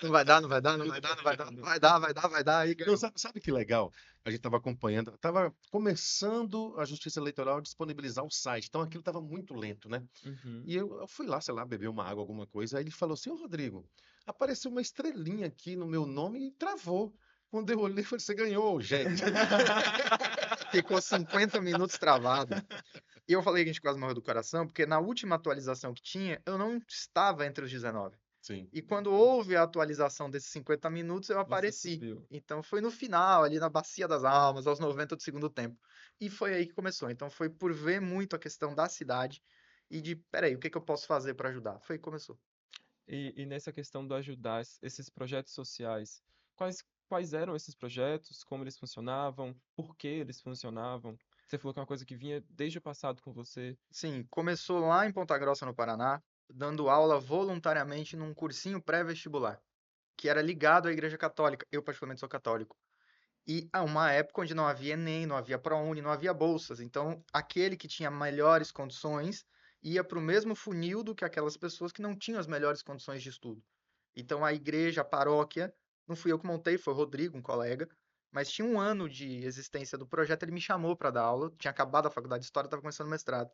Não vai dar, não vai dar, não vai dar, não vai dar, vai dar, vai dar, vai dar, aí Não, ganhou. sabe que legal? A gente estava acompanhando, estava começando a Justiça Eleitoral a disponibilizar o site, então aquilo estava muito lento, né? Uhum. E eu fui lá, sei lá, beber uma água, alguma coisa, aí ele falou assim, ô Rodrigo, apareceu uma estrelinha aqui no meu nome e travou. Quando eu olhei, eu falei, você ganhou, gente. Ficou 50 minutos travado. E eu falei que a gente quase morreu do coração, porque na última atualização que tinha, eu não estava entre os 19. Sim. E quando houve a atualização desses 50 minutos, eu Você apareci. subiu. Então foi no final, ali na Bacia das Almas, aos 90 do segundo tempo. E foi aí que começou. Então foi por ver muito a questão da cidade e de, peraí, o que que eu posso fazer para ajudar? Foi aí que começou. E nessa questão do ajudar esses projetos sociais, quais eram esses projetos, como eles funcionavam, por que eles funcionavam? Você falou que é uma coisa que vinha desde o passado com você. Sim, começou lá em Ponta Grossa, no Paraná, dando aula voluntariamente num cursinho pré-vestibular, que era ligado à Igreja Católica. Eu, particularmente, sou católico. E há uma época onde não havia Enem, não havia ProUni, não havia bolsas. Então, aquele que tinha melhores condições ia para o mesmo funil do que aquelas pessoas que não tinham as melhores condições de estudo. Então, a igreja, a paróquia, não fui eu que montei, foi o Rodrigo, um colega, mas tinha um ano de existência do projeto, ele me chamou para dar aula, tinha acabado a faculdade de História, estava começando o mestrado.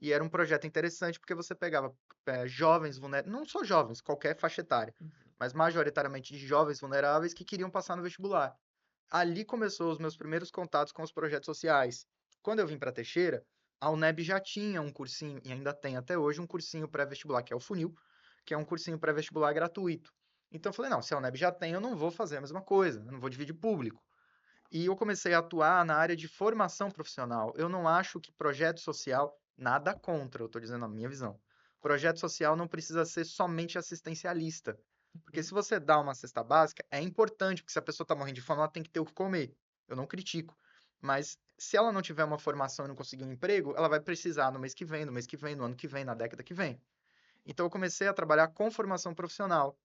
E era um projeto interessante porque você pegava jovens vulneráveis, não só jovens, qualquer faixa etária, Uhum. mas majoritariamente de jovens vulneráveis que queriam passar no vestibular. Ali começou os meus primeiros contatos com os projetos sociais. Quando eu vim para Teixeira, a UNEB já tinha um cursinho, e ainda tem até hoje, um cursinho pré-vestibular, que é o Funil, que é um cursinho pré-vestibular gratuito. Então eu falei, não, se a UNEB já tem, eu não vou fazer a mesma coisa, eu não vou dividir público. E eu comecei a atuar na área de formação profissional. Eu não acho que projeto social, nada contra, eu estou dizendo a minha visão. Projeto social não precisa ser somente assistencialista. Porque se você dá uma cesta básica, é importante, porque se a pessoa está morrendo de fome, ela tem que ter o que comer. Eu não critico. Mas se ela não tiver uma formação e não conseguir um emprego, ela vai precisar no mês que vem, no mês que vem, no ano que vem, na década que vem. Então eu comecei a trabalhar com formação profissional.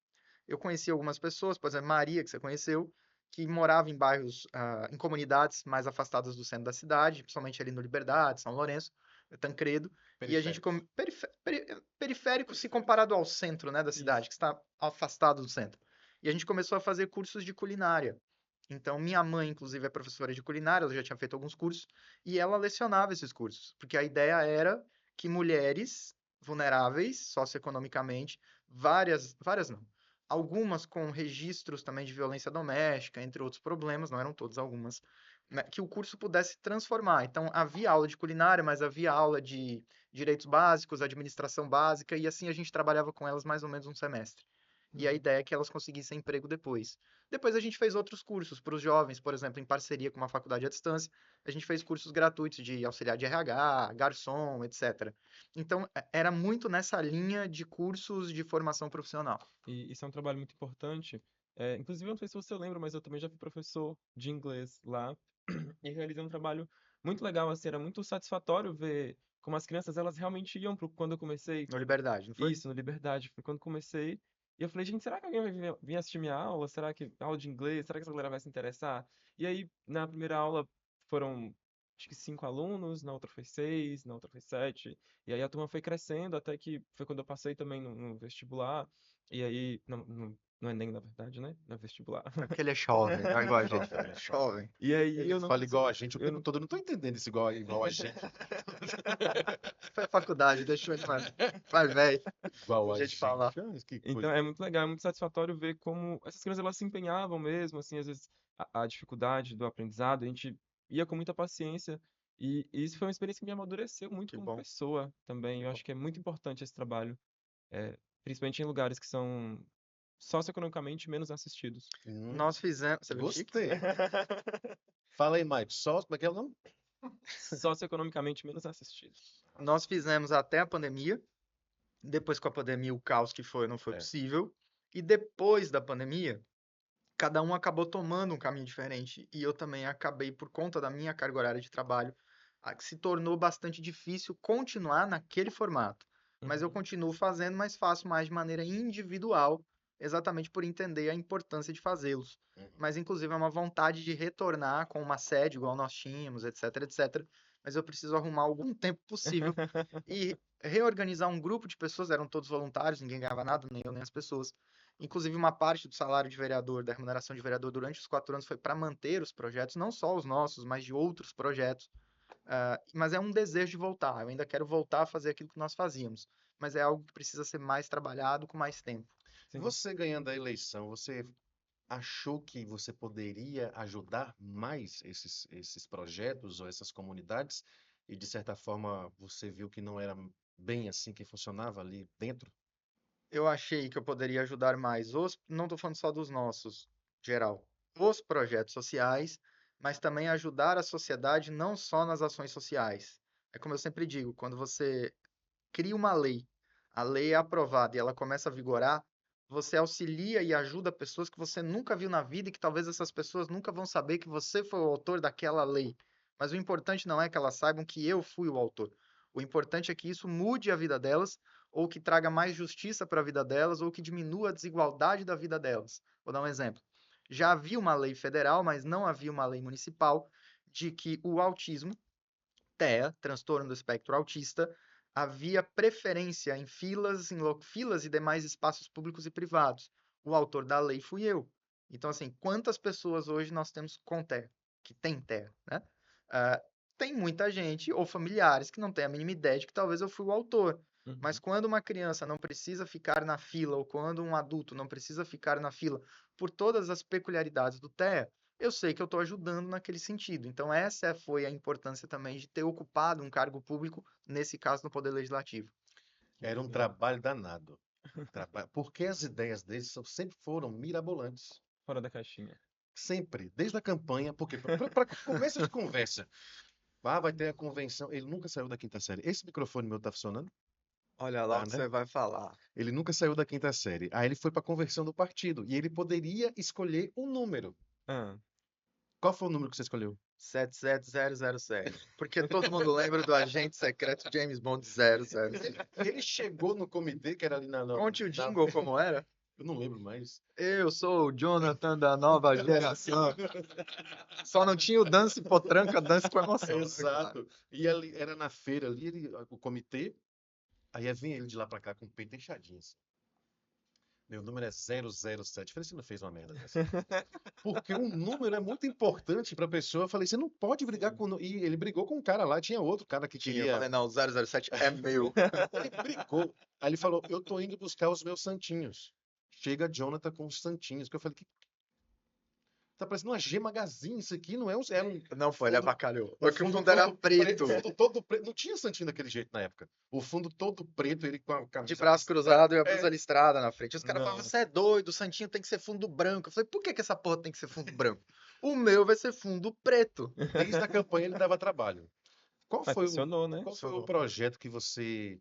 eu conheci algumas pessoas, por exemplo, Maria, que você conheceu, que morava em bairros, em comunidades mais afastadas do centro da cidade, principalmente ali no Liberdade, São Lourenço, Tancredo, e a gente Periféricos. periférico se comparado ao centro, né, da Isso. cidade, que está afastado do centro. E a gente começou a fazer cursos de culinária. Então, minha mãe, inclusive, é professora de culinária, ela já tinha feito alguns cursos, e ela lecionava esses cursos, porque a ideia era que mulheres vulneráveis socioeconomicamente, várias não, algumas com registros também de violência doméstica, entre outros problemas, não eram todas, algumas, né, que o curso pudesse transformar. Então, havia aula de culinária, mas havia aula de direitos básicos, administração básica, e assim a gente trabalhava com elas mais ou menos um semestre. E a Uhum. ideia é que elas conseguissem emprego depois. Depois a gente fez outros cursos para os jovens, por exemplo, em parceria com uma faculdade à distância. A gente fez cursos gratuitos de auxiliar de RH, garçom, etc. Então, era muito nessa linha de cursos de formação profissional. E isso é um trabalho muito importante. Inclusive, eu não sei se você lembra, mas eu também já fui professor de inglês lá e realizei um trabalho muito legal, assim, era muito satisfatório ver como as crianças, elas realmente iam quando eu comecei. No Liberdade, não foi? Isso, no Liberdade, foi quando comecei. E eu falei, gente, será que alguém vai vir assistir minha aula? Será que aula de inglês? Será que essa galera vai se interessar? E aí, na primeira aula foram, acho que 5 alunos, na outra foi 6, na outra foi 7. E aí a turma foi crescendo, até que foi quando eu passei também no vestibular. E aí, no Enem, na verdade, né? No vestibular. Porque ele é jovem, não é igual a gente. Jovem, Ele é é jovem. jovem. E aí Ele eu não fala igual a consegui. gente o Eu tempo não... todo. Eu não tô entendendo esse igual a gente. Foi a faculdade, deixou ele mais velho. Igual A a gente gente. falar. Ah, que Então coisa. é muito legal, é muito satisfatório ver como essas crianças elas se empenhavam mesmo, assim, às vezes a dificuldade do aprendizado, a gente ia com muita paciência e isso foi uma experiência que me amadureceu muito Que como bom, pessoa também. que Eu bom. acho que é muito importante esse trabalho, principalmente em lugares que são socioeconomicamente menos assistidos. Hum, Nós fizemos. Você viu, Chique? gostei. Fala aí, Mike. Só, como é que é o nome? Socioeconomicamente menos assistidos. Nós fizemos até a pandemia. Depois, com a pandemia, o caos que foi, não foi É. possível. E depois da pandemia, cada um acabou tomando um caminho diferente. E eu também acabei, por conta da minha carga horária de trabalho, que se tornou bastante difícil continuar naquele formato. Mas eu Uhum, continuo fazendo, mas faço mais de maneira individual, exatamente por entender a importância de fazê-los. Uhum. Mas, inclusive, é uma vontade de retornar com uma sede igual nós tínhamos, etc, etc. Mas eu preciso arrumar algum tempo possível e reorganizar um grupo de pessoas, eram todos voluntários, ninguém ganhava nada, nem eu nem as pessoas. Inclusive, uma parte do salário de vereador, da remuneração de vereador durante os 4 anos foi para manter os projetos, não só os nossos, mas de outros projetos. Mas é um desejo de voltar. Eu ainda quero voltar a fazer aquilo que nós fazíamos. Mas é algo que precisa ser mais trabalhado com mais tempo. sim. Você ganhando a eleição, você achou que você poderia ajudar mais esses projetos ou essas comunidades? E de certa forma você viu que não era bem assim que funcionava ali dentro? Eu achei que eu poderia ajudar mais não estou falando só dos nossos, geral, os projetos sociais, mas também ajudar a sociedade não só nas ações sociais. É como eu sempre digo, quando você cria uma lei, a lei é aprovada e ela começa a vigorar, você auxilia e ajuda pessoas que você nunca viu na vida e que talvez essas pessoas nunca vão saber que você foi o autor daquela lei. Mas o importante não é que elas saibam que eu fui o autor. O importante é que isso mude a vida delas, ou que traga mais justiça para a vida delas, ou que diminua a desigualdade da vida delas. Vou dar um exemplo. Já havia uma lei federal, mas não havia uma lei municipal, de que o autismo TEA, transtorno do espectro autista, havia preferência em filas e demais espaços públicos e privados. O autor da lei fui eu. Então, assim, quantas pessoas hoje nós temos com TEA, que tem TEA, né? Ah, tem muita gente, ou familiares, que não têm a mínima ideia de que talvez eu fui o autor. Mas Uhum. quando uma criança não precisa ficar na fila, ou quando um adulto não precisa ficar na fila por todas as peculiaridades do TEA, eu sei que eu estou ajudando naquele sentido. Então, essa foi a importância também de ter ocupado um cargo público, nesse caso no Poder Legislativo. Que Era um legal. trabalho danado. Porque as ideias deles sempre foram mirabolantes. Fora da caixinha. Sempre, desde a campanha, porque para começo de conversa, vai ter a convenção. Ele nunca saiu da quinta série. Esse microfone meu tá funcionando? Olha lá Tá, o que né? você vai falar. Ele nunca saiu da quinta série. Aí ele foi para a convenção do partido e ele poderia escolher um número. Ah, Qual foi o número que você escolheu? 77007. Porque todo mundo lembra do agente secreto James Bond 007. Ele chegou no comitê, que era ali Conte o jingle como era. Eu não lembro mais. Eu sou o Jonathan da nova geração. Só não tinha o Dance Potranca, Dance com Emoção. Claro. Exato. E ali, era na feira ali, o comitê, aí vem ele de lá pra cá com o peito inchadinho, assim. Meu número é 007. Eu falei, você não fez uma merda dessa. Porque um número é muito importante pra pessoa. Eu falei, você não pode brigar com... E ele brigou com um cara lá, tinha outro cara que Tinha, eu queria... falei, não, o 007 é meu. Ele brigou. Aí ele falou, eu tô indo buscar os meus santinhos. Chega Jonathan com os santinhos. Que eu falei, que tá parecendo uma G Magazine isso aqui, não é um... Era Não, pô, ele fundo, avacalhou. um Porque o fundo fundo era todo preto. fundo todo preto. Não tinha santinho daquele jeito na época. O fundo todo preto, ele com a De camisa braço cruzado e a é, blusa listrada na frente. Os caras falavam, Nossa. você é doido, o Santinho tem que ser fundo branco. Eu falei, por que que essa porra tem que ser fundo branco? O meu vai ser fundo preto. desde a campanha ele dava trabalho. Qual Mas foi o, funcionou, né? qual foi o Funcionou. projeto que você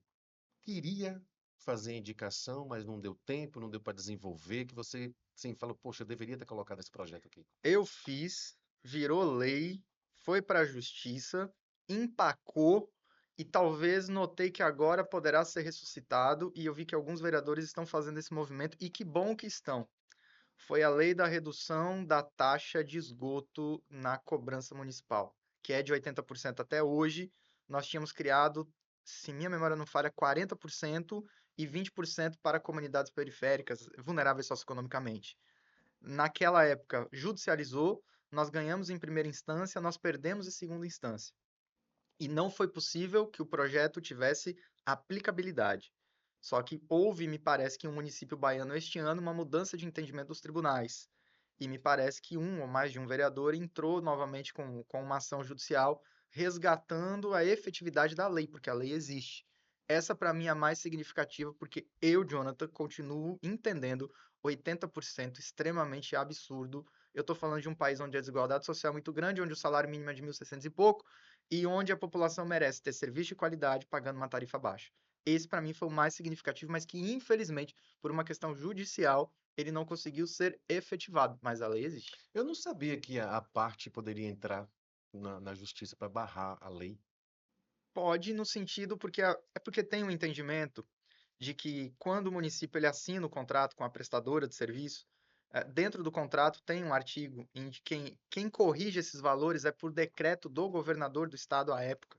queria fazer indicação, mas não deu tempo, não deu para desenvolver, que você, sim, falou, poxa, eu deveria ter colocado esse projeto aqui. Eu fiz, virou lei, foi para a justiça, empacou e talvez notei que agora poderá ser ressuscitado e eu vi que alguns vereadores estão fazendo esse movimento e que bom que estão. Foi a lei da redução da taxa de esgoto na cobrança municipal, que é de 80% até hoje. Nós tínhamos criado, se minha memória não falha, 40% e 20% para comunidades periféricas vulneráveis socioeconomicamente. Naquela época, judicializou, nós ganhamos em primeira instância, nós perdemos em segunda instância. E não foi possível que o projeto tivesse aplicabilidade. Só que houve, me parece que em um município baiano este ano, uma mudança de entendimento dos tribunais. E me parece que um ou mais de um vereador entrou novamente com uma ação judicial resgatando a efetividade da lei, porque a lei existe. Essa, para mim, é a mais significativa, porque eu, Jonathan, continuo entendendo 80% extremamente absurdo. Eu estou falando de um país onde a desigualdade social é muito grande, onde o salário mínimo é de 1.600 e pouco, e onde a população merece ter serviço de qualidade pagando uma tarifa baixa. Esse, para mim, foi o mais significativo, mas que, infelizmente, por uma questão judicial, ele não conseguiu ser efetivado. Mas a lei existe. Eu não sabia que a parte poderia entrar na justiça para barrar a lei. Pode, no sentido, porque é porque tem um entendimento de que quando o município ele assina o contrato com a prestadora de serviço, dentro do contrato tem um artigo em que quem corrige esses valores é por decreto do governador do estado à época.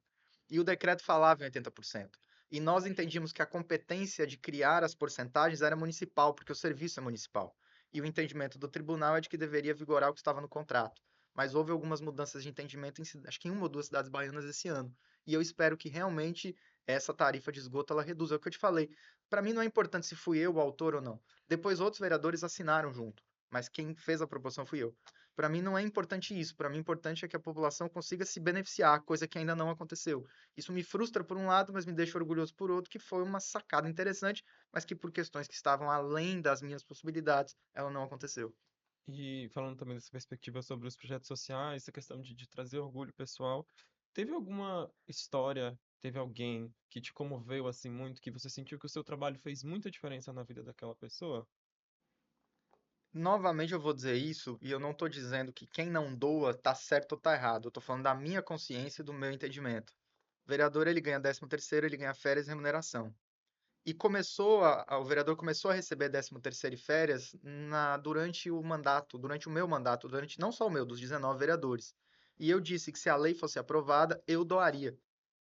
E o decreto falava em 80%. E nós entendíamos que a competência de criar as porcentagens era municipal, porque o serviço é municipal. E o entendimento do tribunal é de que deveria vigorar o que estava no contrato. Mas houve algumas mudanças de entendimento, acho que em uma ou duas cidades baianas esse ano. E eu espero que realmente essa tarifa de esgoto ela reduza. É o que eu te falei. Para mim não é importante se fui eu o autor ou não. Depois outros vereadores assinaram junto, mas quem fez a proposição fui eu. Para mim não é importante isso. Para mim o importante é que a população consiga se beneficiar, coisa que ainda não aconteceu. Isso me frustra por um lado, mas me deixa orgulhoso por outro, que foi uma sacada interessante, mas que por questões que estavam além das minhas possibilidades, ela não aconteceu. E falando também dessa perspectiva sobre os projetos sociais, essa questão de trazer orgulho pessoal, teve alguma história, teve alguém que te comoveu assim muito, que você sentiu que o seu trabalho fez muita diferença na vida daquela pessoa? Novamente eu vou dizer isso, e eu não estou dizendo que quem não doa está certo ou está errado. Eu estou falando da minha consciência e do meu entendimento. O vereador ele ganha 13º, ele ganha férias e remuneração. E o vereador começou a receber 13º e férias durante o mandato, durante o meu mandato, durante não só o meu, dos 19 vereadores. E eu disse que se a lei fosse aprovada, eu doaria.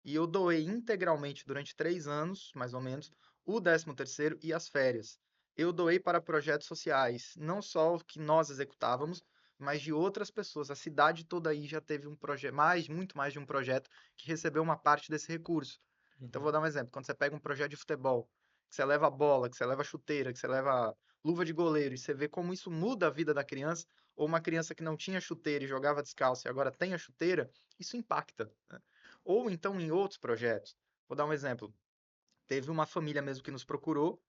E eu doei integralmente durante 3 anos, mais ou menos, o 13º e as férias. Eu doei para projetos sociais, não só o que nós executávamos, mas de outras pessoas. A cidade toda aí já teve um projeto, muito mais de um projeto que recebeu uma parte desse recurso. Então, vou Uhum. dar um exemplo. Quando você pega um projeto de futebol, que você leva a bola, que você leva a chuteira, que você leva luva de goleiro, e você vê como isso muda a vida da criança, ou uma criança que não tinha chuteira e jogava descalço e agora tem a chuteira, isso impacta, né? Ou então em outros projetos. Vou dar um exemplo. Teve uma família mesmo que nos procurou,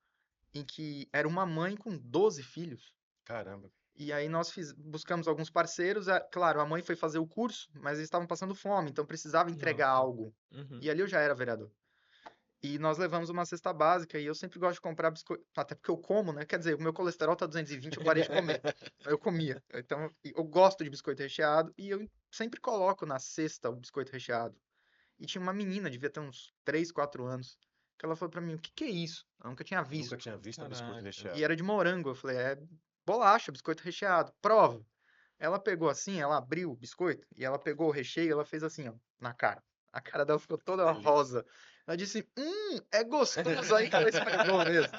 em que era uma mãe com 12 filhos. Caramba. E aí nós buscamos alguns parceiros. Claro, a mãe foi fazer o curso, mas eles estavam passando fome, então precisava entregar Nossa. algo. Uhum. E ali eu já era vereador. E nós levamos uma cesta básica e eu sempre gosto de comprar biscoito, até porque eu como, né? Quer dizer, o meu colesterol tá 220, eu parei de comer. Eu comia. Então, eu gosto de biscoito recheado e eu sempre coloco na cesta o biscoito recheado. E tinha uma menina, devia ter uns 3, 4 anos. que ela falou pra mim, o que que é isso? Eu nunca tinha visto. Nunca tinha visto um biscoito Caraca. recheado. E era de morango. Eu falei, é bolacha, biscoito recheado. Prova. Ela pegou assim, ela abriu o biscoito e ela pegou o recheio e ela fez assim, ó, na cara. A cara dela ficou toda Delícia. rosa. Ela disse, é gostoso aí que ela esfregou mesmo.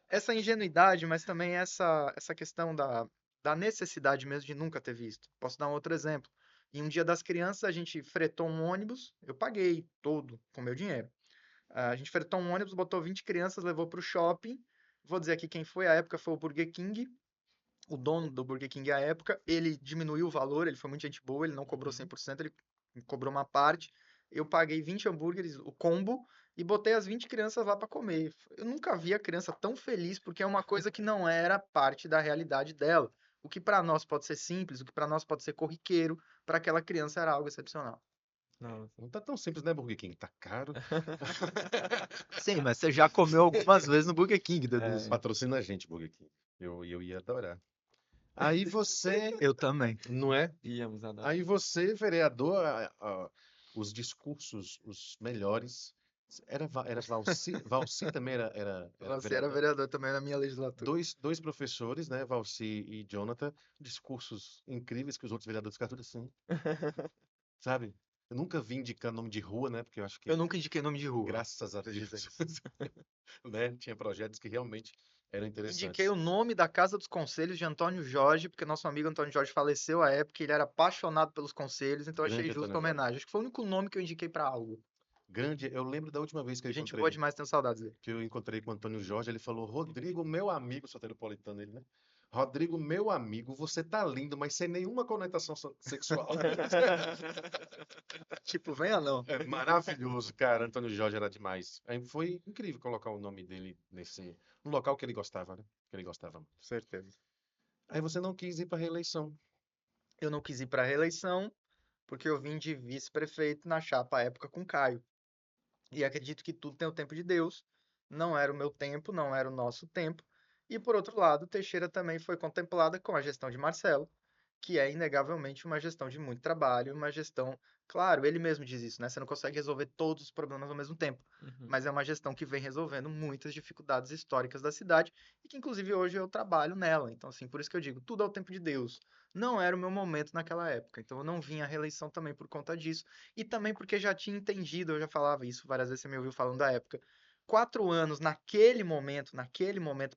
Essa ingenuidade, mas também essa questão da necessidade mesmo de nunca ter visto. Posso dar um outro exemplo. Em um dia das crianças, a gente fretou um ônibus, eu paguei todo com meu dinheiro. A gente fretou um ônibus, botou 20 crianças, levou para o shopping. Vou dizer aqui quem foi, à época foi o Burger King, o dono do Burger King à época. Ele diminuiu o valor, ele foi muito gente boa, ele não cobrou Uhum. 100%, ele cobrou uma parte. Eu paguei 20 hambúrgueres, o combo, e botei as 20 crianças lá para comer. Eu nunca vi a criança tão feliz, porque é uma coisa que não era parte da realidade dela. O que para nós pode ser simples, o que para nós pode ser corriqueiro, para aquela criança era algo excepcional. Nossa. Não tá tão simples, né, Burger King? Tá caro. Sim, mas você já comeu algumas vezes no Burger King, deduzo. Patrocina a gente, Burger King. Eu ia adorar. Aí você, Eu também. não é? Íamos adorar. Aí você, vereador, os discursos, os melhores. Era Valci, Valci também era Você era vereador. vereador também na minha legislatura. Dois professores, né, Valci e Jonathan, discursos incríveis que os outros vereadores ficaram tudo assim, sabe? Eu nunca vi indicando nome de rua, né, porque eu acho Eu que, nunca indiquei nome de rua. graças a pra Deus, dizer. né, tinha projetos que realmente eram Indiquei interessantes. o nome da Casa dos Conselhos de Antônio Jorge, porque nosso amigo Antônio Jorge faleceu à época e ele era apaixonado pelos conselhos, então eu achei Grande justo a Antônio Jorge. homenagem. Acho que foi o único nome que eu indiquei pra algo. Grande, eu lembro da última vez Gente boa demais, tenho saudades dele. que eu encontrei com o Antônio Jorge, ele falou: Rodrigo, meu amigo, soteropolitano ele, né? Rodrigo, meu amigo, você tá lindo, mas sem nenhuma conotação sexual. Tipo, venha não. É maravilhoso, cara. Antônio Jorge era demais. Aí foi incrível colocar o nome dele no local que ele gostava, né? Que ele gostava muito. Certeza. Aí você não quis ir para reeleição. Eu não quis ir pra reeleição, porque eu vim de vice-prefeito na chapa à época com Caio. E acredito que tudo tem o tempo de Deus. Não era o meu tempo, não era o nosso tempo. E por outro lado, Teixeira também foi contemplada com a gestão de Marcelo, que é inegavelmente uma gestão de muito trabalho, uma gestão, claro, ele mesmo diz isso, né? Você não consegue resolver todos os problemas ao mesmo tempo, Uhum. mas é uma gestão que vem resolvendo muitas dificuldades históricas da cidade e que inclusive hoje eu trabalho nela. Então assim, por isso que eu digo, tudo é o tempo de Deus. Não era o meu momento naquela época, então eu não vim à reeleição também por conta disso e também porque já tinha entendido, eu já falava isso várias vezes, você me ouviu falando da época. 4 anos naquele momento,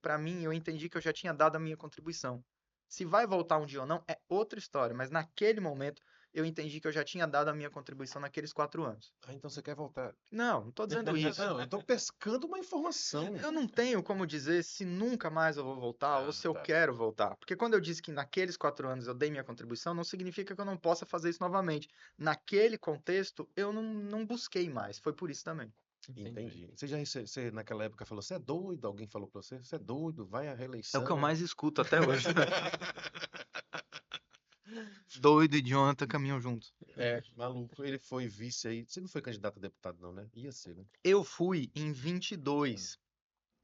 para mim, eu entendi que eu já tinha dado a minha contribuição. Se vai voltar um dia ou não, é outra história, mas naquele momento eu entendi que eu já tinha dado a minha contribuição naqueles 4 anos. Ah, então você quer voltar. Não tô dizendo isso. Não, eu tô pescando uma informação. Eu não tenho como dizer se nunca mais eu vou voltar ou Ah, se eu tá. quero voltar. Porque quando eu disse que naqueles 4 anos eu dei minha contribuição, não significa que eu não possa fazer isso novamente. Naquele contexto, eu não busquei mais. Foi por isso também. Entendi. Você naquela época falou, você é doido? Alguém falou pra você, você é doido, vai à É o que eu reeleição. mais escuto até hoje. Doido e Jonathan caminham juntos. É, maluco. Ele foi vice aí. Você não foi candidato a deputado, não, né? Ia ser, né? Eu fui em 22,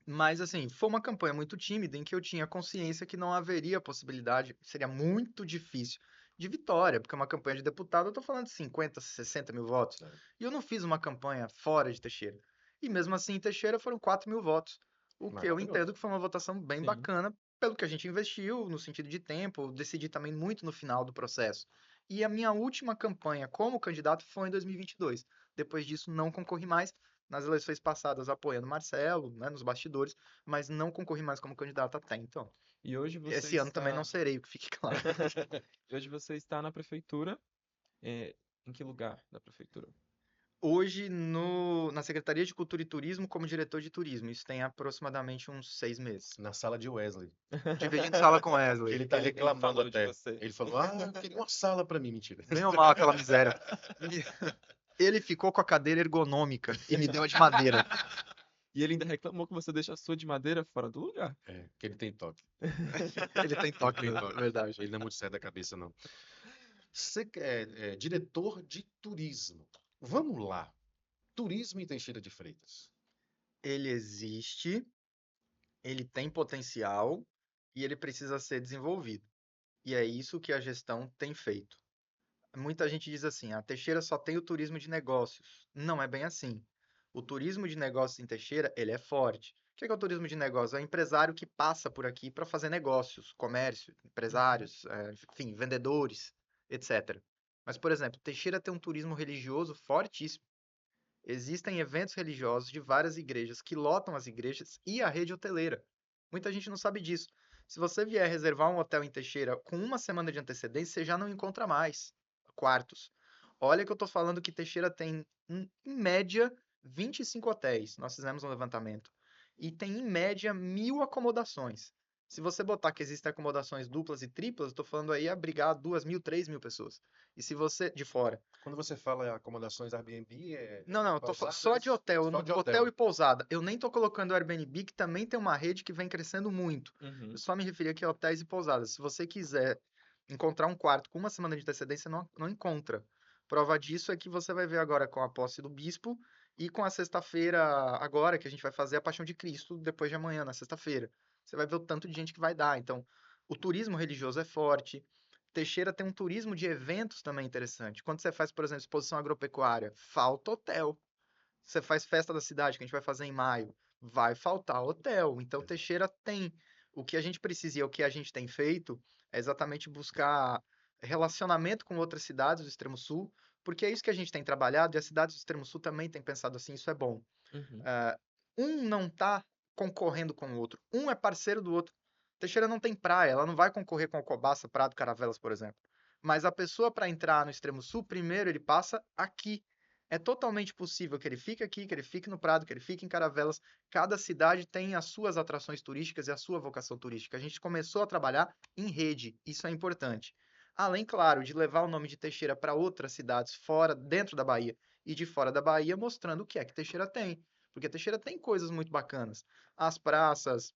mas assim, foi uma campanha muito tímida em que eu tinha consciência que não haveria possibilidade, seria muito difícil, de vitória, porque uma campanha de deputado eu tô falando de 50, 60 mil votos. É. E eu não fiz uma campanha fora de Teixeira. E mesmo assim, em Teixeira foram 4 mil votos. O que eu entendo Maravilhoso. que foi uma votação bem Sim. bacana, pelo que a gente investiu, no sentido de tempo, eu decidi também muito no final do processo. E a minha última campanha como candidato foi em 2022. Depois disso, não concorri mais. Nas eleições passadas, apoiando Marcelo, né, nos bastidores, mas não concorri mais como candidato até então. E hoje você Esse ano também não está. serei, que fique claro. E hoje você está na prefeitura. Em que lugar da prefeitura? Hoje, na Secretaria de Cultura e Turismo, como diretor de turismo. Isso tem aproximadamente uns 6 meses. Na sala de Wesley. Dividindo sala com Que Wesley. ele tá Ele reclamando falou de até. você. Ele falou, eu queria uma sala pra mim. Mentira. Bem ou mal aquela miséria. Ele ficou com a cadeira ergonômica e me deu a de madeira. E ele ainda reclamou que você deixa a sua de madeira fora do lugar. É, que ele tem toque. Ele tem Ele toque, tem né? toque. É verdade. Ele não é muito certo da cabeça, não. Você é diretor de turismo. Vamos lá. Turismo em Teixeira de Freitas. Ele existe, ele tem potencial e ele precisa ser desenvolvido. E é isso que a gestão tem feito. Muita gente diz assim: a Teixeira só tem o turismo de negócios. Não é bem assim. O turismo de negócios em Teixeira, ele é forte. O que é o turismo de negócios? É o empresário que passa por aqui para fazer negócios, comércio, empresários, enfim, vendedores, etc. Mas, por exemplo, Teixeira tem um turismo religioso fortíssimo. Existem eventos religiosos de várias igrejas que lotam as igrejas e a rede hoteleira. Muita gente não sabe disso. Se você vier reservar um hotel em Teixeira com uma semana de antecedência, você já não encontra mais quartos. Olha que eu estou falando que Teixeira tem, em média, 25 hotéis. Nós fizemos um levantamento. E tem, em média, 1.000 acomodações. Se você botar que existem acomodações duplas e triplas, eu estou falando aí abrigar 2.000, 3.000 pessoas. E se você, de fora, Quando você fala em acomodações Airbnb, é não, eu tô só de pousadas, hotel, só de hotel hotel. e pousada. Eu nem tô colocando o Airbnb, que também tem uma rede que vem crescendo muito. Eu Uhum. só me referi aqui a hotéis e pousadas. Se você quiser encontrar um quarto com uma semana de antecedência, não encontra. Prova disso é que você vai ver agora com a posse do bispo e com a sexta-feira agora, que a gente vai fazer a Paixão de Cristo depois de amanhã, na sexta-feira. Você vai ver o tanto de gente que vai dar. Então, o turismo religioso é forte. Teixeira tem um turismo de eventos também interessante. Quando você faz, por exemplo, exposição agropecuária, falta hotel. Você faz festa da cidade, que a gente vai fazer em maio, vai faltar hotel. Então, Exato. Teixeira tem. O que a gente precisa e o que a gente tem feito é exatamente buscar relacionamento com outras cidades do Extremo Sul, porque é isso que a gente tem trabalhado e as cidades do Extremo Sul também têm pensado assim, isso é bom. Uhum. Um não está concorrendo com o outro, um é parceiro do outro. Teixeira não tem praia, ela não vai concorrer com Alcobaça, Prado, Caravelas, por exemplo. Mas a pessoa para entrar no Extremo Sul, primeiro ele passa aqui. É totalmente possível que ele fique aqui, que ele fique no Prado, que ele fique em Caravelas. Cada cidade tem as suas atrações turísticas e a sua vocação turística. A gente começou a trabalhar em rede, isso é importante. Além, claro, de levar o nome de Teixeira para outras cidades fora, dentro da Bahia e de fora da Bahia, mostrando o que é que Teixeira tem. Porque Teixeira tem coisas muito bacanas. As praças,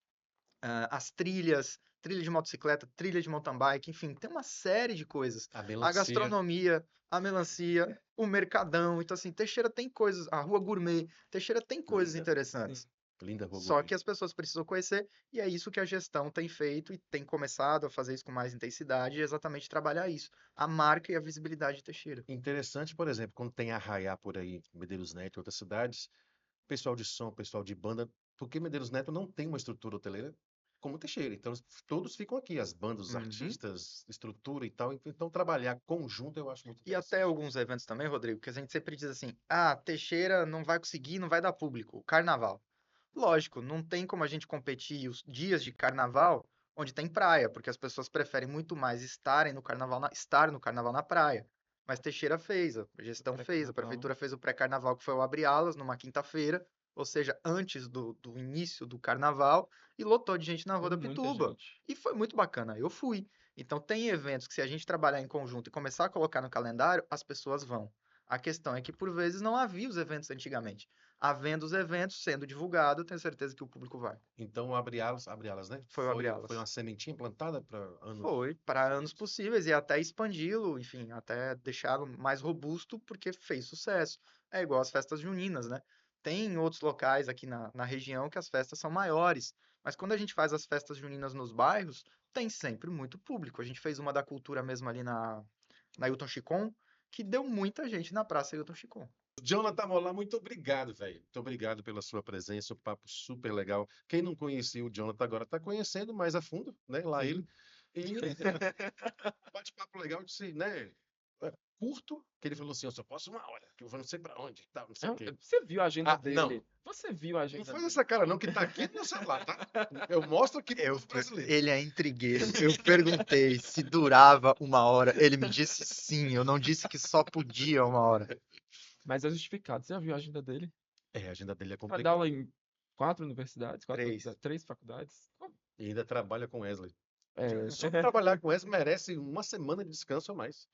as trilhas, trilha de motocicleta, trilha de mountain bike, enfim, tem uma série de coisas. A A melancia, gastronomia, a melancia, o mercadão. Então, assim, Teixeira tem coisas. A rua gourmet. Teixeira tem coisas linda, Sim. interessantes. linda Rua Só Gourmet. que as pessoas precisam conhecer, e é isso que a gestão tem feito e tem começado a fazer isso com mais intensidade, exatamente trabalhar isso, a marca e a visibilidade de Teixeira. Interessante, por exemplo, quando tem Arraiá por aí, Medeiros Neto e outras cidades, pessoal de som, pessoal de banda, porque Medeiros Neto não tem uma estrutura hoteleira como Teixeira. Então, todos ficam aqui, as bandas, os Uhum. artistas, estrutura e tal. Então, trabalhar conjunto eu acho muito E até interessante. alguns eventos também, Rodrigo, que a gente sempre diz assim: ah, Teixeira não vai conseguir, não vai dar público. Carnaval. Lógico, não tem como a gente competir os dias de carnaval onde tem praia, porque as pessoas preferem muito mais estar no carnaval na praia. Mas Teixeira fez, a O gestão fez, a pré-carnaval. prefeitura fez o pré-carnaval, que foi o Abre Alas, numa quinta-feira, ou seja, antes do início do carnaval, e lotou de gente na Rua Foi da muita Pituba. gente. E foi muito bacana, eu fui. Então, tem eventos que, se a gente trabalhar em conjunto e começar a colocar no calendário, as pessoas vão. A questão é que, por vezes, não havia os eventos antigamente. Havendo os eventos sendo divulgado, eu tenho certeza que o público vai. Então, abre alas, né? Foi o Abre Foi uma Alas. sementinha plantada para anos Foi para anos seguintes. possíveis e até expandi-lo, enfim, até deixá-lo mais robusto, porque fez sucesso. É igual as festas juninas, né? Tem outros locais aqui na região que as festas são maiores, mas quando a gente faz as festas juninas nos bairros, tem sempre muito público. A gente fez uma da cultura mesmo ali na Hilton Chicon, que deu muita gente na Praça Hilton Chicon. Jonathan Molar, muito obrigado, velho. Muito obrigado pela sua presença, um papo super legal. Quem não conhecia o Jonathan agora está conhecendo mais a fundo, né? Lá ele. Sim. E bate-papo legal, disse, né? Curto, que ele falou assim: eu só posso uma hora, que eu vou não sei para onde, tal, não sei o quê. Você viu a agenda Ah, não. dele? Você viu a Não agenda faz dele? essa cara, não, que tá aqui no meu celular, tá? Eu mostro aqui pro povo brasileiro. Ele é intrigueiro. Eu perguntei se durava uma hora. Ele me disse sim. Eu não disse que só podia uma hora. Mas é justificado. Você já viu a agenda dele? É, a agenda dele é O cara dá complicada. aula em 4 universidades, 3. 3 faculdades. E ainda trabalha com Wesley. É, Só trabalhar com Wesley merece uma semana de descanso a mais.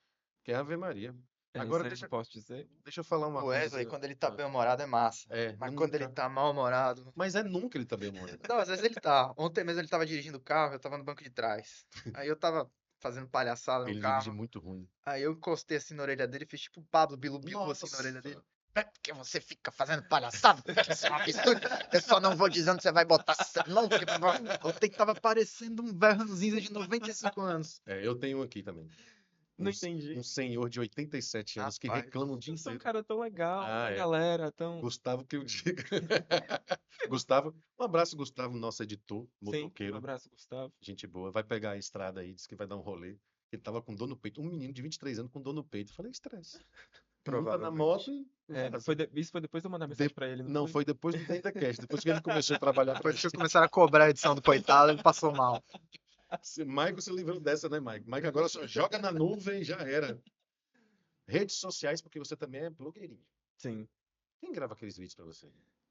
Que é Ave Maria. Agora isso aí eu posso dizer. deixa eu falar uma O coisa Wesley, aqui. quando ele tá Ah, bem-humorado, é massa. é, Mas quando ele nunca. tá mal-humorado. Mas é nunca ele tá bem humorado. Não, às vezes ele tá. Ontem mesmo ele tava dirigindo o carro, eu tava no banco de trás. Aí eu tava fazendo palhaçada no Ele dirige carro. muito ruim. Aí eu encostei assim na orelha dele, fiz tipo o Pablo Bilu-Bilu assim na orelha dele. Nossa! É porque você fica fazendo palhaçada, porque isso é um absurdo. Eu só não vou dizendo que você vai botar. Não, porque ontem tava parecendo um velho ranzinza de 95 anos. É, eu tenho um aqui também. Não um entendi. senhor de 87 anos que Rapaz, reclama o dia Eu sou um inteiro. cara tão legal Ah, pra é. galera, tão... Gustavo que eu diga. Gustavo, um abraço, Gustavo, nosso editor, Sim, um motoqueiro, abraço, Gustavo. gente boa. Vai pegar a estrada aí, disse que vai dar um rolê. Ele tava com dor no peito. Um menino de 23 anos com dor no peito. Eu falei, estresse. Monta na moto provavelmente. e É, vaza. isso foi depois de eu mandar mensagem pra ele, não Não, foi? foi depois do DataCast, depois que ele começou a trabalhar pra Depois que vocês começaram a cobrar a edição do coitado, ele passou mal. gente. Maico se livrou dessa, né, Maico? Maico agora só joga na nuvem e já era. Redes sociais, porque você também é blogueirinho. Sim. Quem grava aqueles vídeos pra você?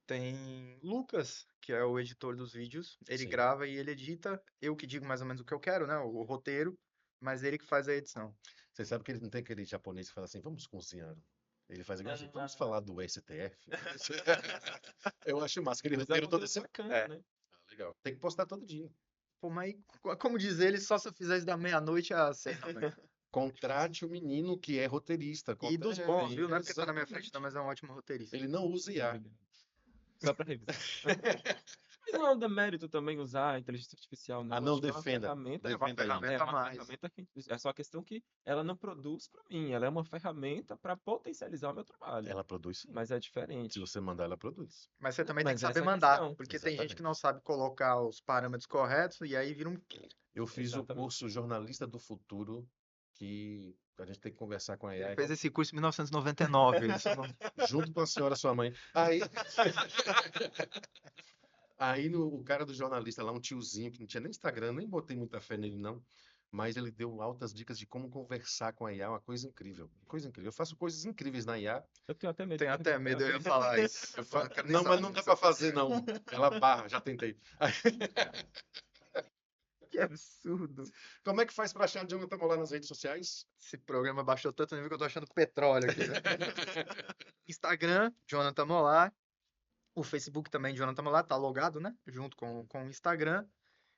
Tem Lucas, que é o editor dos vídeos. Ele Sim. grava e ele edita. Eu que digo mais ou menos o que eu quero, né? O roteiro, mas ele que faz a edição. Você sabe que ele não tem aquele japonês que fala assim, vamos cozinhar. Ele faz igual assim, vamos falar do STF. Eu acho massa, aquele Mas é roteiro um todo conteúdo assim. bacana, né? Ah, legal. Tem que postar todo dia. Pô, mas como diz ele, só se eu fizer isso da meia-noite às 6 da manhã. Contrate o menino que é roteirista. E dos É, bons, viu? Não é porque tá na minha exatamente. frente, não, mas é um ótimo roteirista. Ele não usa IA. Obrigado. Só pra revisar. Mas não é um demérito também usar a inteligência artificial, não. Ah, Eu não, acho que é uma defenda. ferramenta, É uma Defenda aí. ferramenta é a uma mais. ferramenta que é só a questão que ela não produz pra mim, ela é uma ferramenta pra potencializar o meu trabalho, Ela produz sim. mas é Se diferente. você mandar, ela produz. Mas você também tem Mas que saber essa é a mandar, questão. porque tem gente que Exatamente. não sabe colocar os parâmetros corretos e aí vira um. Eu fiz o Exatamente. curso Jornalista do Futuro, que a gente tem que conversar com a Ele AI, fez esse curso em 1999. junto com a senhora, sua mãe. Aí, o cara do jornalista lá, um tiozinho que não tinha nem Instagram, nem botei muita fé nele, não. Mas ele deu altas dicas de como conversar com a IA, uma coisa incrível. Coisa incrível. Eu faço coisas incríveis na IA. Eu tenho até medo Tenho de até perguntar. medo, eu ia falar isso. Eu fa- quero nem Não, mas saber não dá disso. pra fazer, não. Ela barra, já tentei. Que absurdo. Como é que faz pra achar Jonathan Molar nas redes sociais? Esse programa baixou tanto nível que eu tô achando petróleo aqui, né? Instagram, Jonathan Molar. O Facebook também, Jonathan Molar, tá logado, né? Junto com o Instagram.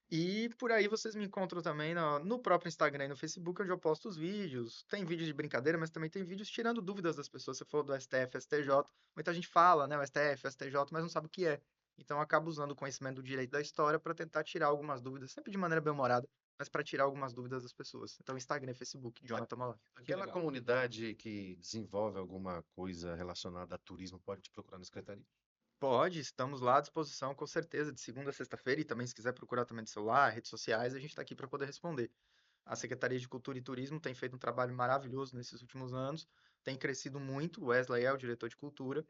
E por aí vocês me encontram também no próprio Instagram e no Facebook, onde eu posto os vídeos. Tem vídeos de brincadeira, mas também tem vídeos tirando dúvidas das pessoas. Você falou do STF, STJ. Muita gente fala, né? O STF, STJ, mas não sabe o que é. Então eu acabo usando o conhecimento do direito da história para tentar tirar algumas dúvidas, sempre de maneira bem-humorada, mas para tirar algumas dúvidas das pessoas. Então Instagram e Facebook, Jonathan Molar. Aquela legal. comunidade que desenvolve alguma coisa relacionada a turismo pode te procurar na secretaria. Pode, estamos lá à disposição, com certeza, de segunda a sexta-feira, e também se quiser procurar também de celular, redes sociais, a gente está aqui para poder responder. A Secretaria de Cultura e Turismo tem feito um trabalho maravilhoso nesses últimos anos, tem crescido muito. O Wesley é o diretor de cultura,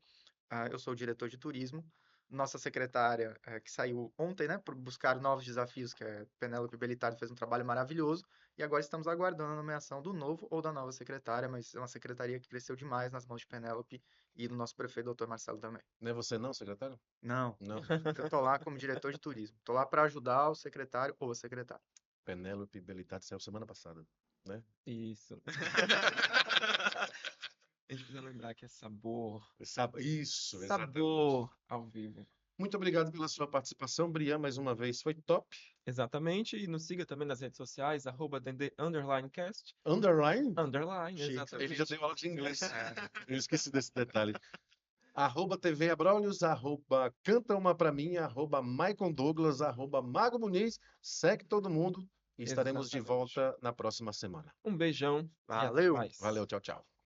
eu sou o diretor de turismo. Nossa secretária, que saiu ontem, né, por buscar novos desafios, que é Penélope Bellittari, fez um trabalho maravilhoso, e agora estamos aguardando a nomeação do novo ou da nova secretária, mas é uma secretaria que cresceu demais nas mãos de Penélope e do nosso prefeito, doutor Marcelo, também. Não é você não, secretário? Não, Não. eu tô lá como diretor de turismo. Tô lá para ajudar o secretário ou a secretária. Penélope Bellittari saiu semana passada, né? Isso. A gente precisa lembrar que é sabor. Isso, exatamente. Sabor ao vivo. Muito obrigado pela sua participação, Brian, mais uma vez, foi top. Exatamente. E nos siga também nas redes sociais, @dende_cast. Underline? Underline, Chique. exatamente. Ele já deu aula de inglês. Eu esqueci desse detalhe. @TV Abrolhos, @Canta Uma Pra Mim, @Maicon Douglas, @Mago Muniz. Segue todo mundo e estaremos de Exatamente. volta na próxima semana. Um beijão e até Valeu. mais. Valeu, tchau, tchau.